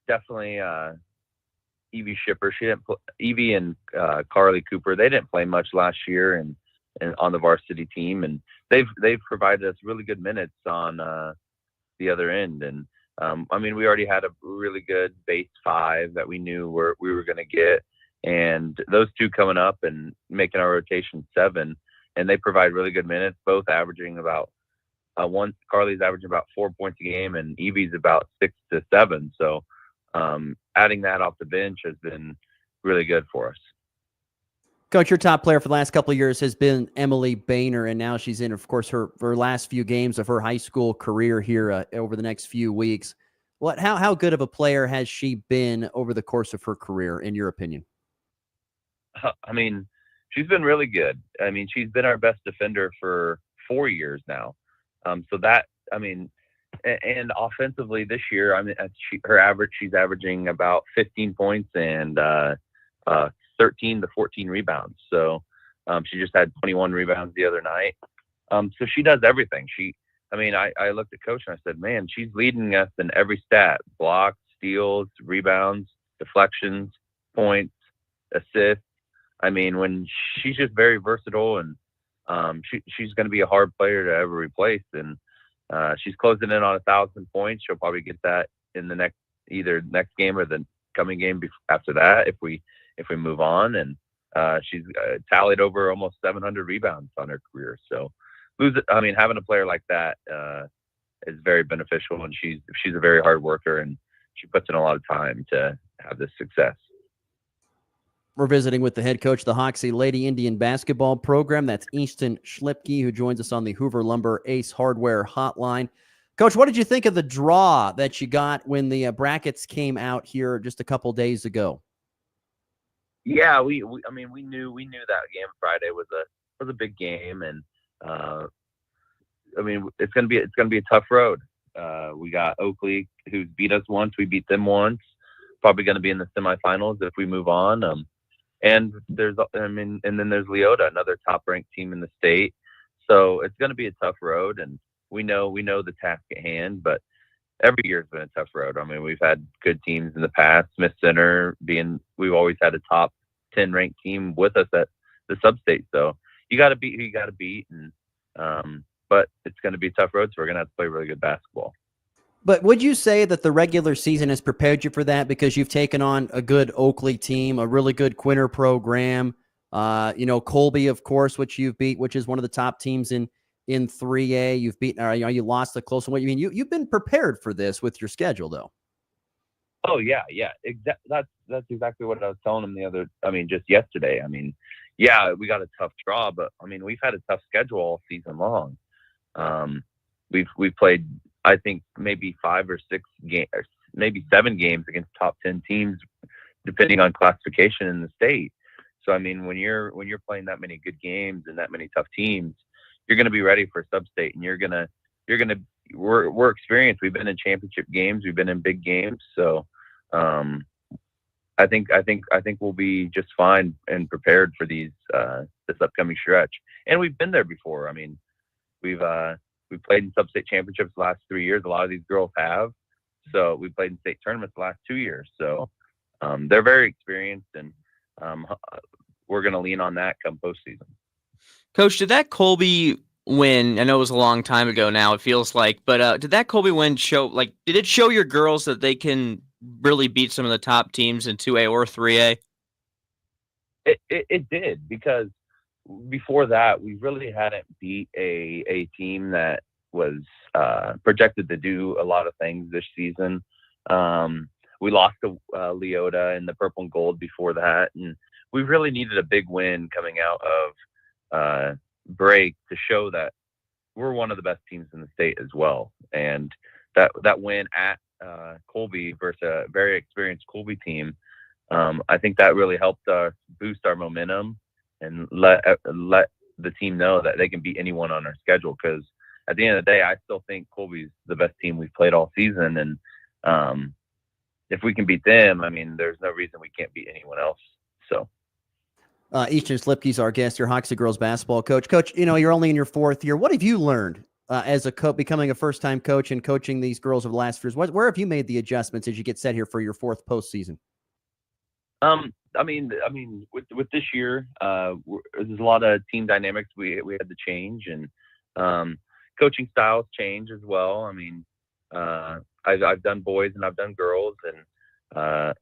Definitely Evie Shipper. Evie and Carly Cooper. They didn't play much last year and on the varsity team, and they've provided us really good minutes on the other end. And I mean, we already had a really good base 5 that we knew we were going to get, and those two coming up and making our rotation 7, and they provide really good minutes, both averaging about Carly's averaging about 4 points a game, and Evie's about 6 to 7. So adding that off the bench has been really good for us. Coach, your top player for the last couple of years has been Emily Boehner, and now she's in, of course, her last few games of her high school career here over the next few weeks. How good of a player has she been over the course of her career, in your opinion? I mean, she's been really good. I mean, she's been our best defender for 4 years now. So that, I mean, and offensively this year, I mean, she's averaging about 15 points and 13 to 14 rebounds. So she just had 21 rebounds the other night. So she does everything. I looked at Coach and I said, man, she's leading us in every stat: blocks, steals, rebounds, deflections, points, assists. I mean, when she's just very versatile, and she's going to be a hard player to ever replace. And she's closing in on 1,000 points. She'll probably get that in the either next game or the coming game after that if we move on. And she's tallied over almost 700 rebounds on her career. So having a player like that is very beneficial, and she's a very hard worker, and she puts in a lot of time to have this success. We're visiting with the head coach of the Hoxie Lady Indian basketball program. That's Easton Schlipke, who joins us on the Hoover Lumber Ace Hardware hotline. Coach, what did you think of the draw that you got when the brackets came out here just a couple days ago? Yeah, we knew that game Friday was a big game, and it's gonna be a tough road. We got Oakley, who's beat us once. We beat them once. Probably going to be in the semifinals if we move on. And then there's Leota, another top-ranked team in the state. So it's going to be a tough road, and we know the task at hand. But every year's been a tough road. I mean, we've had good teams in the past. Smith Center we've always had a top 10 ranked team with us at the sub-state. So you got to beat who you got to beat, and but it's going to be a tough road, so we're going to have to play really good basketball. But would you say that the regular season has prepared you for that because you've taken on a good Oakley team, a really good Quinter program, Colby, of course, which you've beat, which is one of the top teams in 3A. You've beaten, you lost a close one. You've been prepared for this with your schedule, though. Oh yeah. That's exactly what I was telling them just yesterday. Yeah, we got a tough draw, but we've had a tough schedule all season long. We've played, I think, maybe 5 or 6 games, maybe 7 games against top 10 teams, depending on classification in the state. So when you're playing that many good games and that many tough teams, you're going to be ready for sub-state, and we're experienced. We've been in championship games, we've been in big games, so I think we'll be just fine and prepared for this upcoming stretch. And we've been there before. We've played in sub-state championships the last 3 years. A lot of these girls have. So we played in state tournaments the last 2 years. So they're very experienced, and we're going to lean on that come postseason. Coach, did that Colby win? I know it was a long time ago now, it feels like, but did that Colby win did it show your girls that they can really beat some of the top teams in 2A or 3A? It did, because before that, we really hadn't beat a team that was projected to do a lot of things this season. We lost to Leota in the purple and gold before that, and we really needed a big win coming out of break to show that we're one of the best teams in the state as well. And that win at Colby versus a very experienced Colby team, I think that really helped us boost our momentum and let the team know that they can beat anyone on our schedule. Because at the end of the day, I still think Colby's the best team we've played all season, and if we can beat them, there's no reason we can't beat anyone else. So. Easton Slipke's our guest, your Hoxie girls basketball coach. Coach, you're only in your 4th year. What have you learned as a coach, becoming a first-time coach and coaching these girls over the last 4 years? Where have you made the adjustments as you get set here for your 4th postseason? With this year, there's a lot of team dynamics we had to change, and coaching styles change as well. I've done boys and I've done girls, and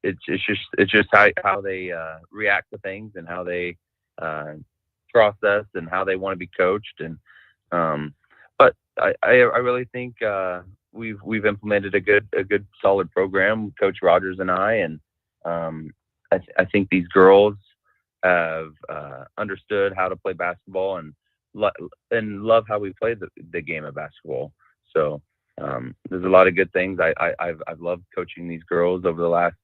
it's just how they react to things and how they process and how they want to be coached. And but I really think we've implemented a good solid program, Coach Rogers and I, and I think these girls have understood how to play basketball and love how we play the game of basketball. So there's a lot of good things. I've loved coaching these girls over the last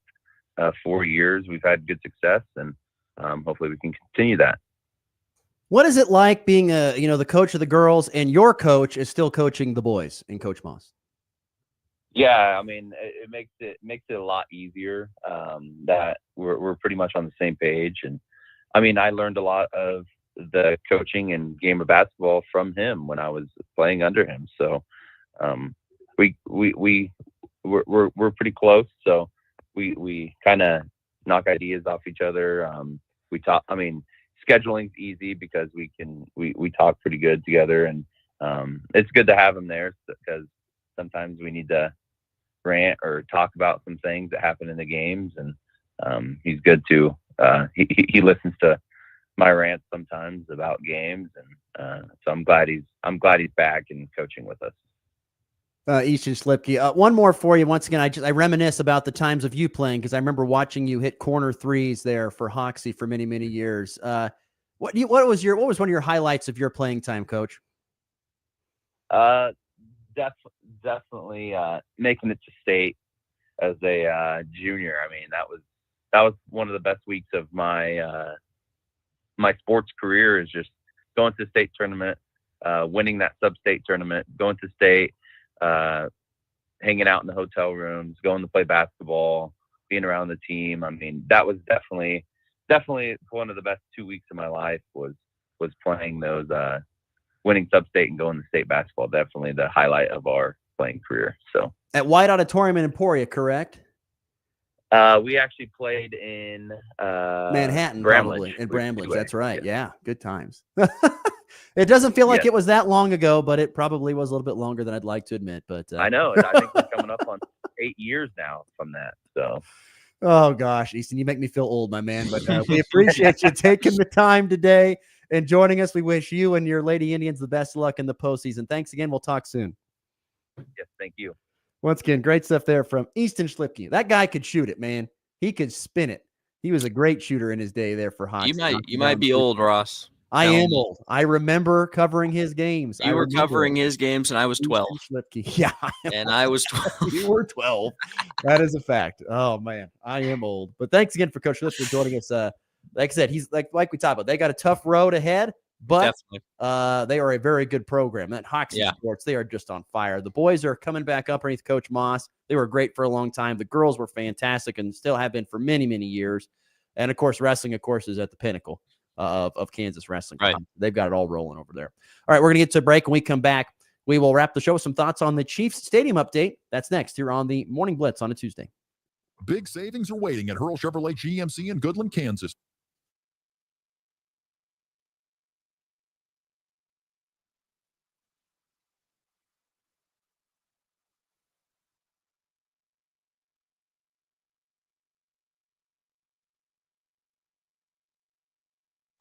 4 years. We've had good success, and hopefully we can continue that. What is it like being the coach of the girls, and your coach is still coaching the boys in Coach Moss? Yeah, it makes it a lot easier that we're pretty much on the same page. And I learned a lot of the coaching and game of basketball from him when I was playing under him. So we're pretty close. So we kind of knock ideas off each other. We talk. Scheduling's easy because we talk pretty good together, and it's good to have him there because sometimes we need to rant or talk about some things that happen in the games, and he's good too. He listens to my rants sometimes about games, and so I'm glad he's back and coaching with us. Easton Slipke. One more for you. Once again, I reminisce about the times of you playing, because I remember watching you hit corner threes there for Hoxie for many, many years. What was one of your highlights of your playing time, Coach? Definitely making it to state as a junior. That was one of the best weeks of my my sports career, is just going to the state tournament, winning that sub-state tournament, going to state, hanging out in the hotel rooms, going to play basketball, being around the team. That was definitely one of the best 2 weeks of my life was playing those, winning sub-state and going to state basketball. Definitely the highlight of our playing career. So at White Auditorium in Emporia, correct? We actually played in Manhattan, Bramlage. probably. In Bramlage, 2A. that's right. Yeah, good times. It doesn't feel like it was that long ago, but it probably was a little bit longer than I'd like to admit. But I know. I think we're coming up on 8 years now from that. So. Oh, gosh, Easton, you make me feel old, my man. But we appreciate you taking the time today and joining us. We wish you and your Lady Indians the best of luck in the postseason. Thanks again. We'll talk soon. Yes, thank you. Once again, great stuff there from Easton Schlipke. That guy could shoot it, man. He could spin it. He was a great shooter in his day there for Hawks. You might be old, Ross. I am old. I remember covering his games. You were covering his games, and I was 12. Yeah. And I was 12. You were 12. That is a fact. Oh, man. I am old. But thanks again for Coach Schlipke joining us. Like I said, he's like we talked about. They got a tough road ahead, but they are a very good program. That Hawks sports, they are just on fire. The boys are coming back up underneath Coach Moss. They were great for a long time. The girls were fantastic and still have been for many, many years. And, of course, wrestling, of course, is at the pinnacle of Kansas wrestling. Right. They've got it all rolling over there. All right, we're going to get to a break. When we come back, we will wrap the show with some thoughts on the Chiefs Stadium update. That's next here on the Morning Blitz on a Tuesday. Big savings are waiting at Hurl Chevrolet GMC in Goodland, Kansas.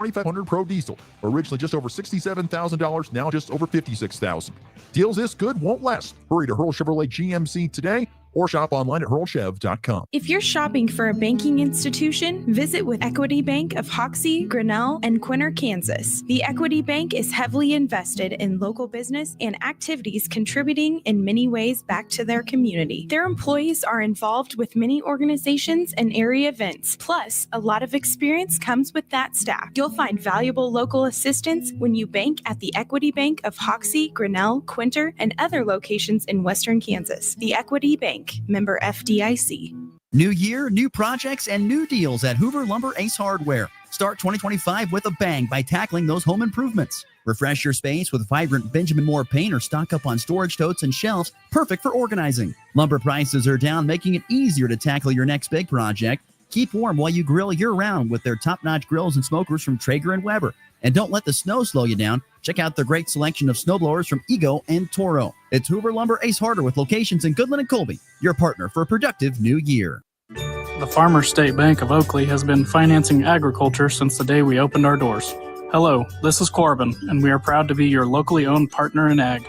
$2,500 Pro Diesel, originally just over $67,000, now just over $56,000. Deals this good won't last. Hurry to Hurl Chevrolet GMC today or shop online at hurlchev.com. If you're shopping for a banking institution, visit with Equity Bank of Hoxie, Grinnell, and Quinter, Kansas. The Equity Bank is heavily invested in local business and activities contributing in many ways back to their community. Their employees are involved with many organizations and area events. Plus, a lot of experience comes with that staff. You'll find valuable local assistance when you bank at the Equity Bank of Hoxie, Grinnell, Quinter, and other locations in Western Kansas. The Equity Bank, member FDIC. New year, new projects, and new deals at Hoover Lumber Ace Hardware. Start 2025 with a bang by tackling those home improvements. Refresh your space with vibrant Benjamin Moore paint or stock up on storage totes and shelves, perfect for organizing. Lumber prices are down, making it easier to tackle your next big project. Keep warm while you grill year-round with their top-notch grills and smokers from Traeger and Weber. And don't let the snow slow you down. Check out their great selection of snowblowers from Ego and Toro. It's Hoover Lumber Ace Hardware with locations in Goodland and Colby, your partner for a productive new year. The Farmers State Bank of Oakley has been financing agriculture since the day we opened our doors. Hello, this is Corbin, and we are proud to be your locally owned partner in ag.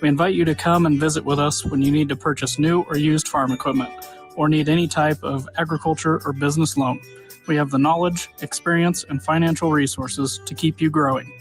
We invite you to come and visit with us when you need to purchase new or used farm equipment, or need any type of agriculture or business loan. We have the knowledge, experience, and financial resources to keep you growing.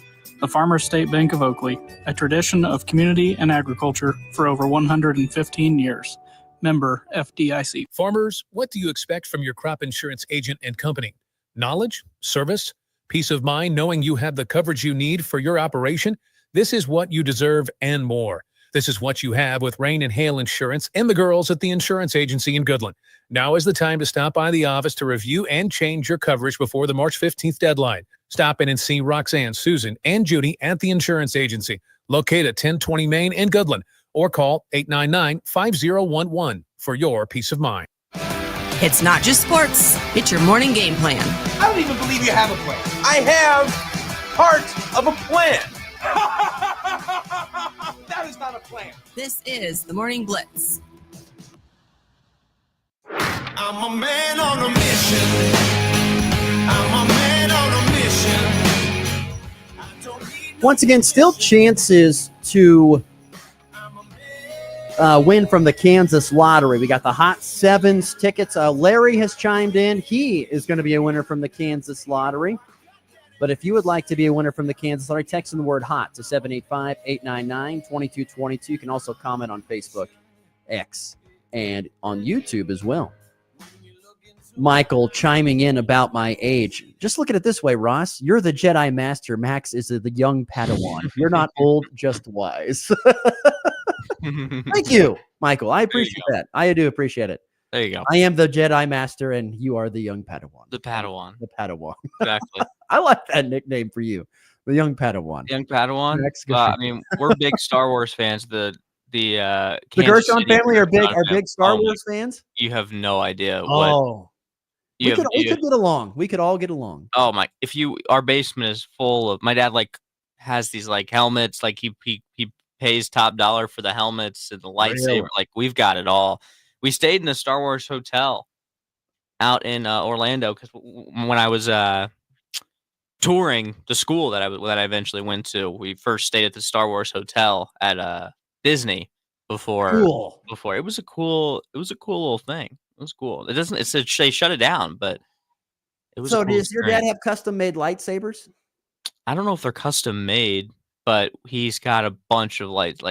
The Farmers State Bank of Oakley, a tradition of community and agriculture for over 115 years. Member FDIC. Farmers, what do you expect from your crop insurance agent and company? Knowledge? Service? Peace of mind knowing you have the coverage you need for your operation? This is what you deserve and more. This is what you have with Rain and Hail Insurance and the girls at the insurance agency in Goodland. Now is the time to stop by the office to review and change your coverage before the March 15th deadline. Stop in and see Roxanne, Susan, and Judy at the insurance agency, located at 1020 Main in Goodland, or call 899-5011 for your peace of mind. It's not just sports, it's your morning game plan. I don't even believe you have a plan. I have part of a plan. That is not a plan. This is the Morning Blitz. I'm a man on a mission. I'm a man on a mission. Once again, still chances to win from the Kansas lottery. We got the Hot Sevens tickets. Larry has chimed in. He is going to be a winner from the Kansas lottery. But if you would like to be a winner from the Kansas lottery, text in the word HOT to 785-899-2222. You can also comment on Facebook, X, and on YouTube as well. Michael chiming in about my age. Just look at it this way, Ross. You're the Jedi Master. Max is the young Padawan. You're not old, just wise. Thank you, Michael. I appreciate that. I do appreciate it. There you go. I am the Jedi Master, and you are the young Padawan. The Padawan. The Padawan. Exactly. I like that nickname for you. The young Padawan. Young Padawan. That's good. I mean, we're big Star Wars fans. The The The Kansas Gershon City family are Gershon big Star Wars fans. You have no idea what Oh, we could get along. We could all get along. Oh my! Our basement is full of. My dad has these helmets. He pays top dollar for the helmets and the lightsaber. Really? We've got it all. We stayed in a Star Wars hotel out in Orlando because when I was touring the school that I eventually went to, we first stayed at the Star Wars hotel at Disney before. Cool. Before it was a cool little thing. It was cool. It doesn't. They shut it down, but it was. So a cool does your dad experience. have custom made lightsabers? I don't know if they're custom made, but he's got a bunch of lights.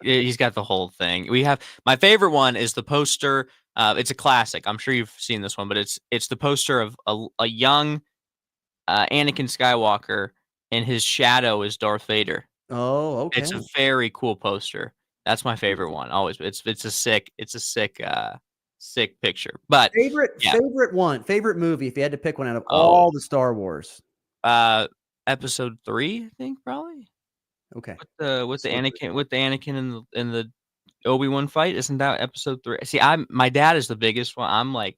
He's got the whole thing. We have my favorite one is the poster. It's a classic. I'm sure you've seen this one, but it's the poster of a young Anakin Skywalker, and his shadow is Darth Vader. Oh, okay. It's a very cool poster. That's my favorite one. Always. It's a sick picture. But favorite movie if you had to pick one out of all the Star Wars. Episode 3, I think probably. Okay. With the Anakin in the Obi-Wan fight, isn't that episode 3? See, my dad is the biggest one. I'm like.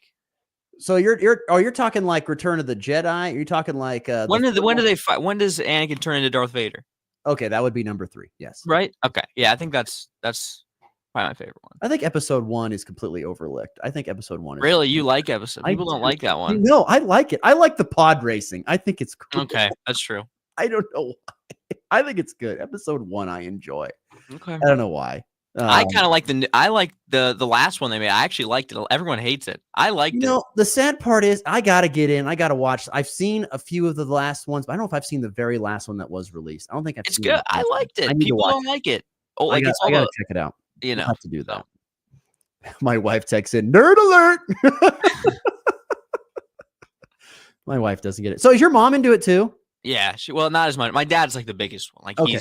So you're talking like Return of the Jedi? You're talking like when do they fight? When does Anakin turn into Darth Vader? Okay, that would be number 3. Yes. Right. Okay. Yeah, I think that's probably my favorite one. I think episode 1 is completely overlooked. I think episode 1 is really you like episode. People don't like that one. No, I like it. I like the pod racing. I think it's cool. Okay, that's true. I don't know why. I think it's good. Episode 1 I enjoy. Okay. I don't know why. I kind of like the last one they made. I actually liked it. Everyone hates it. I liked it. The sad part is I got to get in. I got to watch. I've seen a few of the last ones, but I don't know if I've seen the very last one that was released. I don't think It's good. I liked it. People don't like it. Oh, I got to check it out. You know, I'll have to do that. My wife texts in, nerd alert. My wife doesn't get it. So is your mom into it too? Yeah. Not as much. My dad's like the biggest one. Okay.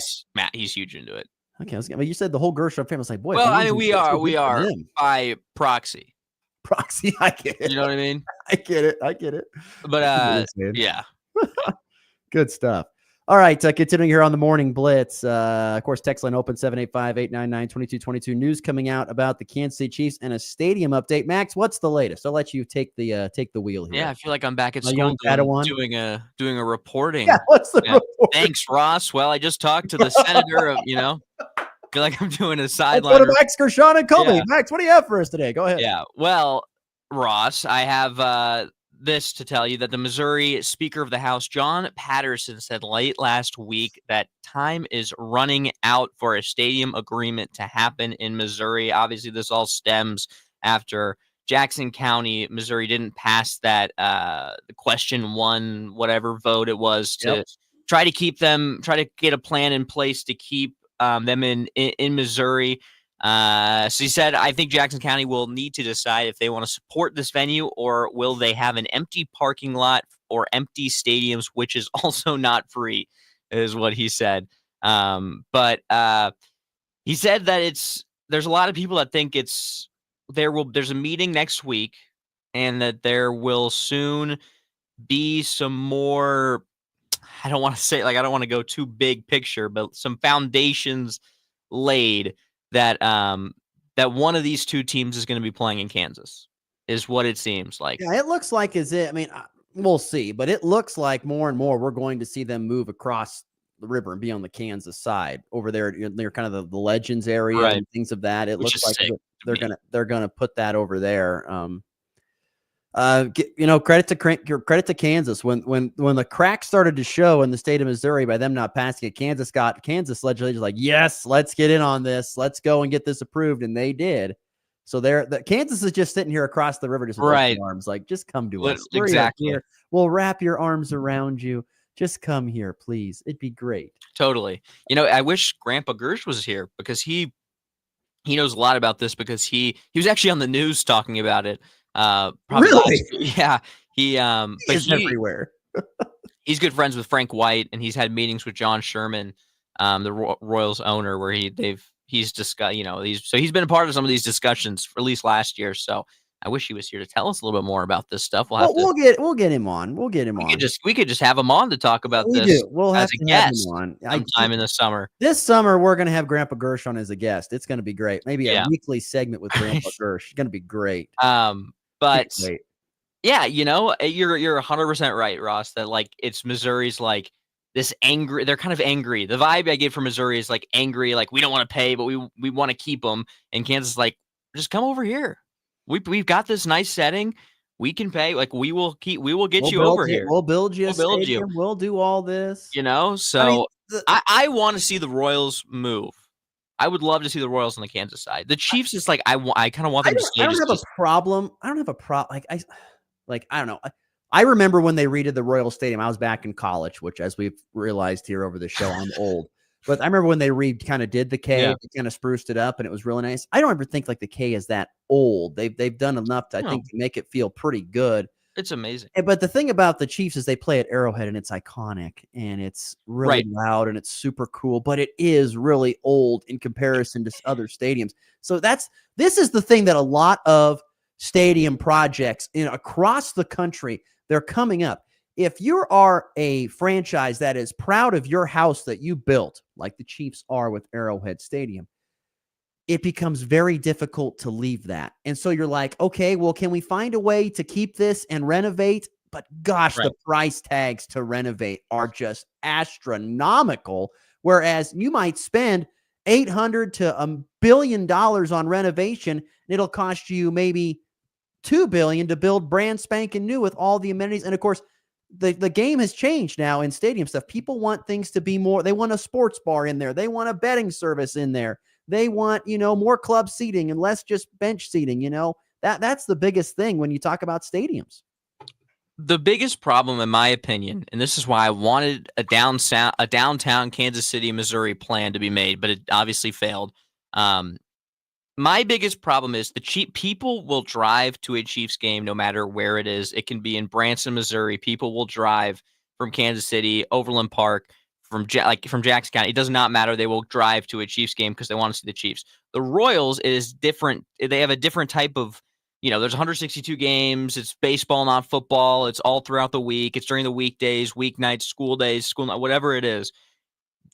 He's huge into it. Okay. You said the whole Gershon family was like, boy. Well, I mean, we are by proxy. Proxy. I get it. You know what I mean? I get it. But yeah. Good stuff. All right, continuing here on the Morning Blitz. Of course, text line open 785-899-2222. News coming out about the Kansas City Chiefs and a stadium update. Max, what's the latest? I'll let you take the wheel here. Yeah, I feel like I'm back at school young Padawan. doing a reporting. Yeah, what's the report? Thanks, Ross. Well, I just talked to the senator of, feel like I'm doing a sideline. Go to Max, Gershon, and Colby. Yeah. Max, what do you have for us today? Go ahead. Yeah, well, Ross, I have this to tell you that the Missouri Speaker of the House, John Patterson, said late last week that time is running out for a stadium agreement to happen in Missouri. Obviously, this all stems after Jackson County, Missouri didn't pass that the question 1, whatever vote it was to try to get a plan in place to keep them in Missouri. So he said, I think Jackson County will need to decide if they want to support this venue or will they have an empty parking lot or empty stadiums, which is also not free, is what he said. But he said that there's a lot of people that think there's a meeting next week and that there will soon be some more, I don't want to go too big picture, but some foundations laid that one of these two teams is going to be playing in Kansas, is what it seems like. Yeah, it looks like we'll see, but it looks like more and more we're going to see them move across the river and be on the Kansas side over there. They're kind of the Legends area and things of that. It looks like they're gonna put that over there. Credit to Kansas when the crack started to show in the state of Missouri by them not passing it. Kansas legislators like, yes, let's get in on this. Let's go and get this approved, and they did. So Kansas is just sitting here across the river, just with open arms, like, just come to us. Exactly. We'll wrap your arms around you. Just come here, please. It'd be great. Totally. I wish Grandpa Gersh was here because he knows a lot about this because he was actually on the news talking about it. Really? Yeah. He's everywhere. He's good friends with Frank White, and he's had meetings with John Sherman, the Royals owner, where he's discussed, so he's been a part of some of these discussions, at least last year. So I wish he was here to tell us a little bit more about this stuff. We'll get him on. We'll get him on. We could just have him on to talk about We this. do. We'll have as to a have him guest on sometime in the summer. This summer, we're going to have Grandpa Gershon as a guest. It's going to be great. Maybe a weekly segment with Grandpa Gersh. It's going to be great. But yeah, you know, you're 100% right, Ross. That like it's Missouri's like this angry. They're kind of angry. The vibe I get from Missouri is like angry. Like we don't want to pay, but we want to keep them. And Kansas is like, just come over here. We've got this nice setting. We can pay. Like we will get you over here. We'll build you a stadium. We'll do all this. You know, so I want to see the Royals move. I would love to see the Royals on the Kansas side. The Chiefs is like I kind of want them to stay. I don't have a problem. I don't have a problem. Like I don't know. I remember when they redid the Royal Stadium. I was back in college, which, as we've realized here over the show, I'm old. But I remember when they kind of did the K, they kind of spruced it up, and it was really nice. I don't ever think like the K is that old. They've done enough to, I think, to make it feel pretty good. It's amazing. But the thing about the Chiefs is they play at Arrowhead, and it's iconic, and it's really loud, and it's super cool. But it is really old in comparison to other stadiums. So this is the thing that a lot of stadium projects across the country, they're coming up. If you are a franchise that is proud of your house that you built, like the Chiefs are with Arrowhead Stadium, it becomes very difficult to leave that. And so you're like, okay, well, can we find a way to keep this and renovate? But gosh, the price tags to renovate are just astronomical. Whereas you might spend $800 to $1 billion on renovation, and it'll cost you maybe $2 billion to build brand spanking new with all the amenities. And of course, the game has changed now in stadium stuff. People want things to be more. They want a sports bar in there. They want a betting service in there. They want, more club seating and less just bench seating. That's the biggest thing when you talk about stadiums. The biggest problem, in my opinion, and this is why I wanted a downtown Kansas City, Missouri plan to be made, but it obviously failed. My biggest problem is people will drive to a Chiefs game no matter where it is. It can be in Branson, Missouri. People will drive from Kansas City, Overland Park, from Jackson County. It does not matter. They will drive to a Chiefs game because they want to see the Chiefs. The Royals is different. They have a different type of, there's 162 games. It's baseball, not football. It's all throughout the week. It's during the weekdays, weeknights, school days, whatever it is.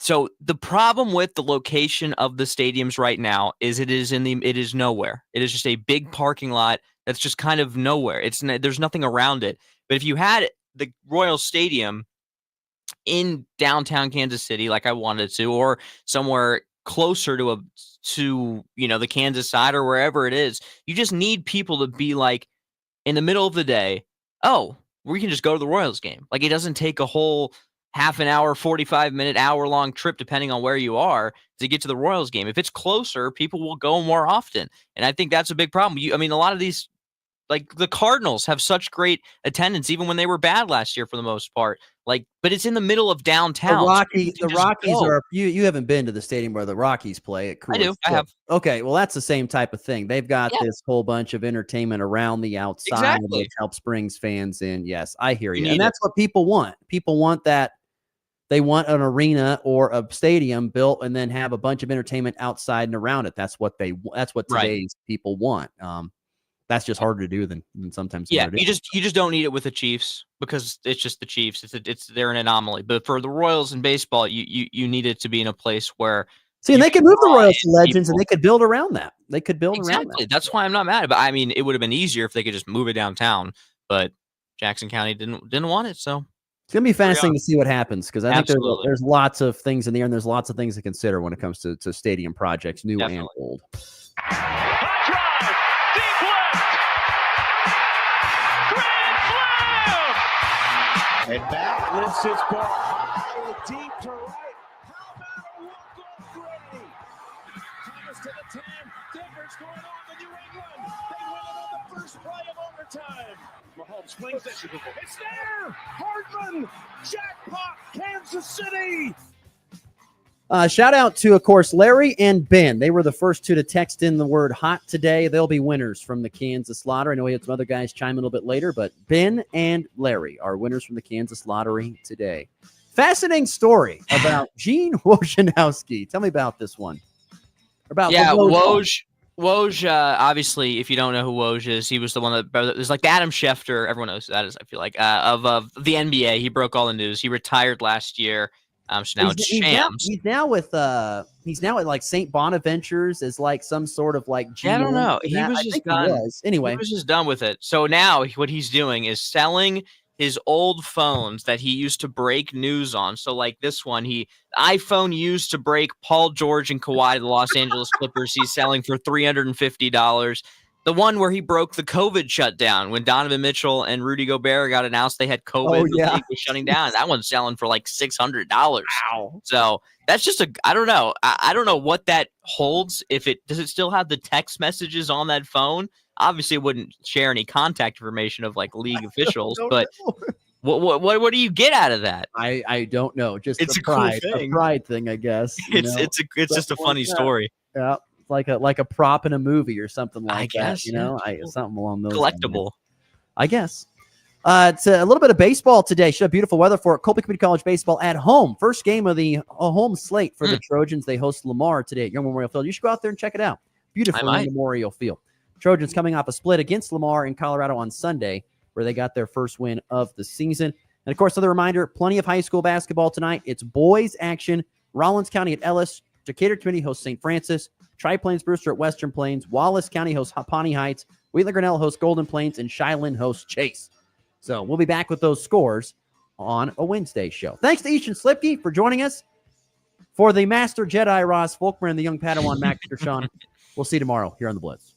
So the problem with the location of the stadiums right now is it is nowhere. It is just a big parking lot that's just kind of nowhere. There's nothing around it. But if you had the Royal Stadium in downtown Kansas City, like I wanted to, or somewhere closer to the Kansas side or wherever it is, you just need people to be like in the middle of the day. Oh, we can just go to the Royals game. Like it doesn't take a whole half an hour, 45-minute, hour-long trip, depending on where you are, to get to the Royals game. If it's closer, people will go more often. And I think that's a big problem. A lot of these, like the Cardinals, have such great attendance, even when they were bad last year for the most part. But it's in the middle of downtown. The Rockies are, you haven't been to the stadium where the Rockies play at Coors. I do. I have. Okay, well, that's the same type of thing. They've got this whole bunch of entertainment around the outside, which helps brings fans in. Yes, I hear you. And that's what people want. People want that. They want an arena or a stadium built and then have a bunch of entertainment outside and around it. That's what today's people want. That's just harder to do than sometimes. Yeah, you just don't need it with the Chiefs because it's just the Chiefs. They're an anomaly. But for the Royals in baseball, you need it to be in a place where. See, and they could move the Royals to Legends, and they could build around that. They could build around that. That's why I'm not mad. But it would have been easier if they could just move it downtown. But Jackson County didn't want it, so. It's going to be fascinating to see what happens because I think there's lots of things in the air and there's lots of things to consider when it comes to stadium projects, new and old. And back lifts his ball high, deep to right. How about a walk-off Brady? Thomas to the 10. Denver's going on to New England. They win it on the first play of overtime. Mahomes swings it. It's there. Hardman. Jackpot. Kansas City. Shout out to, of course, Larry and Ben. They were the first two to text in the word hot today. They'll be winners from the Kansas Lottery. I know we had some other guys chime in a little bit later, but Ben and Larry are winners from the Kansas Lottery today. Fascinating story about Gene Wojnarowski. Tell me about this one. Woj. Woj, obviously, if you don't know who Woj is, he was the one that was like the Adam Schefter. Everyone knows who that is, I feel like, of the NBA. He broke all the news. He retired last year. So now it's shams. He's now at like St. Bonaventures as like some sort of like GM. I don't know. He was just done. Anyway, he was just done with it. So now what he's doing is selling his old phones that he used to break news on. So like this one, iPhone used to break Paul George and Kawhi to the Los Angeles Clippers. He's selling for $350. The one where he broke the COVID shutdown when Donovan Mitchell and Rudy Gobert got announced they had COVID. The league was shutting down. That one's selling for like $600. Wow. So that's just I don't know. I don't know what that holds. Does it still have the text messages on that phone? Obviously, it wouldn't share any contact information of like league officials, but what do you get out of that? I don't know. Just it's a cool thing. Pride thing, I guess. It's just a funny story. Yeah. Like a prop in a movie or something like that, guess, something along those collectible lines. I guess. It's a little bit of baseball today. Should have beautiful weather for it. Colby Community College baseball at home. First game of the home slate for the Trojans. They host Lamar today at Young Memorial Field. You should go out there and check it out. Beautiful Memorial Field. Trojans coming off a split against Lamar in Colorado on Sunday, where they got their first win of the season. And of course, another reminder: plenty of high school basketball tonight. It's boys action. Rollins County at Ellis. Decatur Community hosts St. Francis. Tri-Plains Brewster at Western Plains. Wallace County hosts Pawnee Heights. Wheatland Grinnell hosts Golden Plains. And Shiloh hosts Chase. So we'll be back with those scores on a Wednesday show. Thanks to Ishan Slipke for joining us. For the Master Jedi Ross Volkmer and the young Padawan Max Gershon, we'll see you tomorrow here on The Blitz.